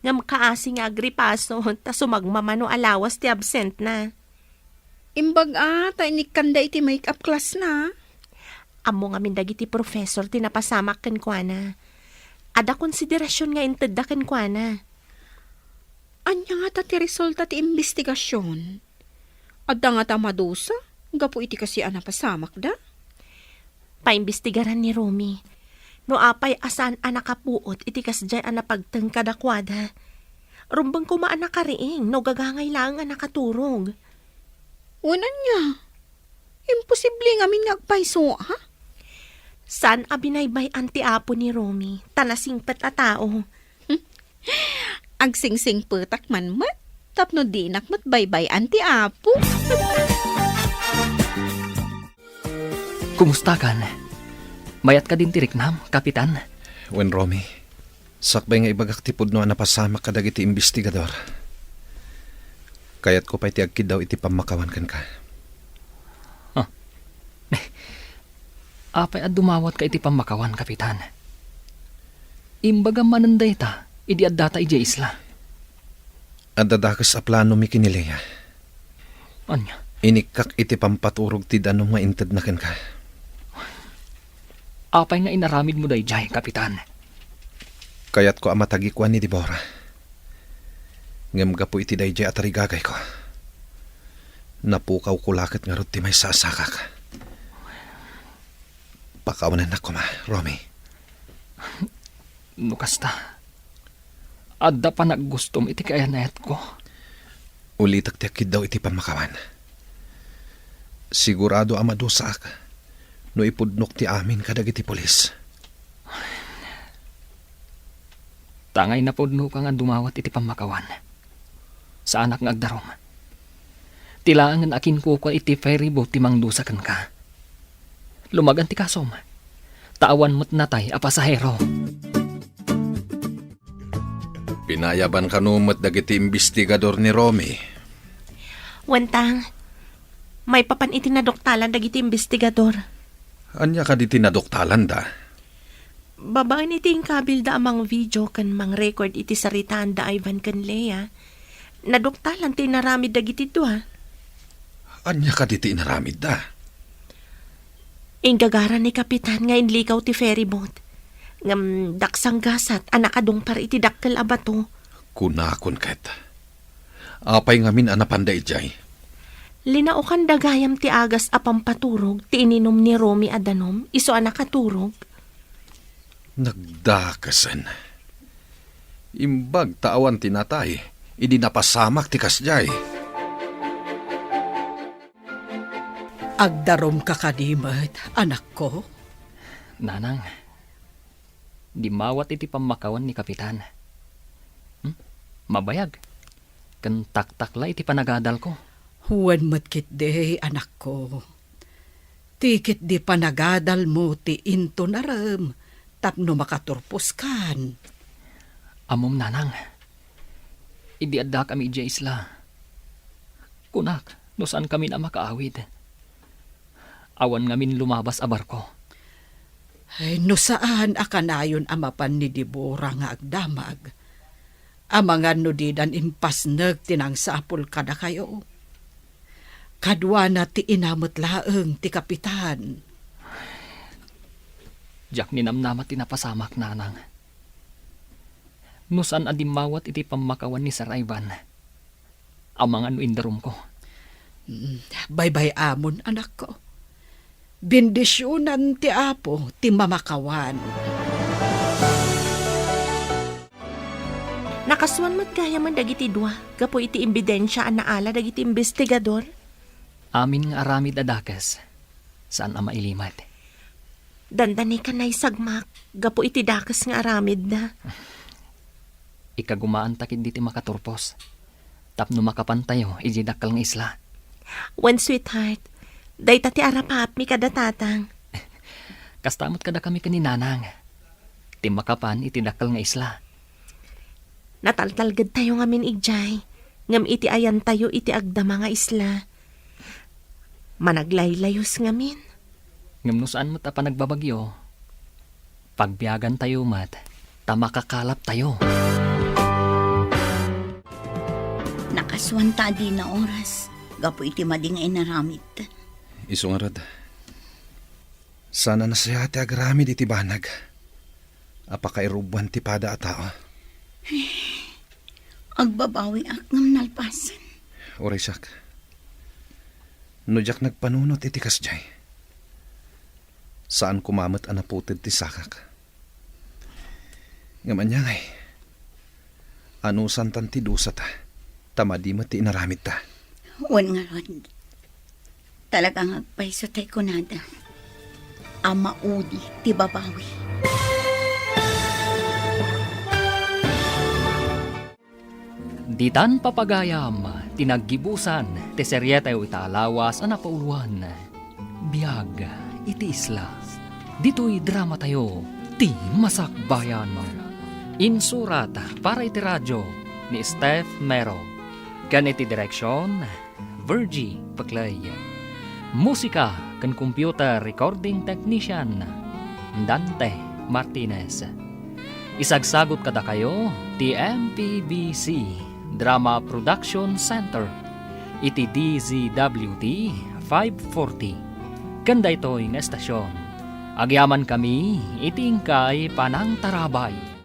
ngam kaasi nga agripaso, ta sumagmamano alawas ti absent na. Imbag ta inikanda iti make-up class na. Amo nga mindagi ti professor tinapasamak ken kuana. Ada konsiderasyon nga inted da ken kuana. Anya nga ta ti resulta ti investigasyon. Adda nga ta madusa, gapo iti kasi pasamak da. Paimbestigaran ni Romy. No apay asan anakapuot iti kasjay anapagteng kadakwada. Rumbang kumaan nakariing, no gagangay lang nga nakaturog. Unan niya. Imposible nga min ngagpayso, ha? San abinaybay anti apo ni Romy, tanasingpet a tao. Agsingsing petak man mat. Tapno dinak mat baybay anti apo. Kumusta kan? Mayat ka din tiriknam, kapitan. Wen Romy, sakbay nga ibagak tipod no napasama ka dagiti investigador. Kayat ko pa iti agkid daw iti pamakawan kan ka. Apay at dumawat ka iti pamakawan, kapitan. Imbaga mananday ta, idi at data ije isla. At dadakas a plano mi kinilaya. Anya? Inikak iti pampaturog ti danong maintad na kan ka. Apay nga inaramid mo day jay, kapitan. Kayat ko amatagikwan ni Deborah. Ngam gapo iti day jay at arigagay ko. Napukaw kulakit nga rot ti may sasakak. Pakawanan na ko ma, Romy. Nukasta. Adda pa naggustom iti kayanayat ko. Ulitak ti akid daw iti pamakawan. Sigurado amadusak no ipudnok ti amin kadag iti polis. Tangay na podno ka nga dumawat iti pamakawan. Sa anak nga agdarom. Tilaangan akin ko iti ferry boat ti mangdusakan ka. Lumagan ti kasom. Tawan mo't natay a pasahero. Pinayaban ka numot dagiti investigador ni Romy. Wantang, may papan iti nadoktalan dagiti investigador. Anya ka di tinadoktalan da? Babaan iti kabil da amang video kan mang record iti saritaan da Ivan kan Lea. Nadoktalan ti naramid dagiti dua. Anya ka di tinaramid da? Ingagara ni Kapitan nga inlikaw ti ferry boat. Ngam daksang gasat anak adong par iti dakkel abato. Kunakon ket. Apay ngamin anapanday jay. Linaukan dagayam ti agas apang paturog ti ininom ni Romy adanom iso anak katurog. Nagdakasan. Imbag taawan tinatay. Idi napasamak ti kasjay. Agdarom ka kadimat, anak ko. Nanang, di mawat iti pamakawan ni kapitan. Mabayag. Kan taktakla iti panagadal ko. Huwan matkit de, anak ko. Tikit di panagadal mo ti into naram, tapno makaturpos kan. Amom nanang, idi adda kami ija isla. Kunak, no saan kami na makaawid. Awan ngamin lumabas a barko. Ay, no saan akanayon amapan ni Deborah nga agdamag. Amangan no didan impasnag tinang sapul kada kayo. Kadwa na ti inamot laeng ti kapitan. Jak ninamnamat tinapasamak nanang. No saan adimawat iti pamakawan ni Sir Ivan. Amangan no indarum ko. Bye-bye amon, anak ko. Bendisyonan ti apo ti mamakawan. Nakaswan mat kaya man dagiti dua. Gapo iti imbidensya an naala dagiti investigador. Amin nga aramid adakas. Saan ama ilimat? Dandani ka na'y sagmak. Gapo iti dakas nga aramid na. Ikagumaan takid diti makaturpos. Tapno makapantayo, ijidakal nga isla. When sweetheart, day tati arapap mi kada tatang. Kastamot kada kami kaninanang. Ti makapan iti dakal nga isla. Nataltalgad tayo ngamin igjay. Ngam iti ayan tayo iti agdama nga isla. Managlaylayos ngamin. Ngam no saan mo ta pa nagbabagyo. Pagbiyagan tayo mat, tamakakalap tayo. Nakaswanta di na oras. Gapo iti mading ay naramit. Isungarad. Sana nasayate agramid iti banag. Apakairubuan ti pada a tao. Agbabawi ak ngam nalpasan. Oray sak. No jak nagpanunot iti kasjay. Saan kumamot anaputid ti sakak. Ngaman niya ngay. Anusan tan ti dusa ta. Tamadi mo ti inaramid ta. Wan nga ron. Talagang agpaiso tay kunada. Ama udi ti babawi. Ditan papagayam, tinaggibusan, ti serye tayo italawas, napauluan. Biyag, iti isla. Dito'y drama tayo, ti masakbayan. Insurat para iti radyo ni Steph Mero. Kan iti direksyon, Virgie Paclay. Musika kan computer recording technician, Dante Martinez. Isagsagot kada kayo, ti MPBC Drama Production Center, iti DZWT 540. Kanda ito'y nga estasyon. Agyaman kami, itingkay panang tarabay.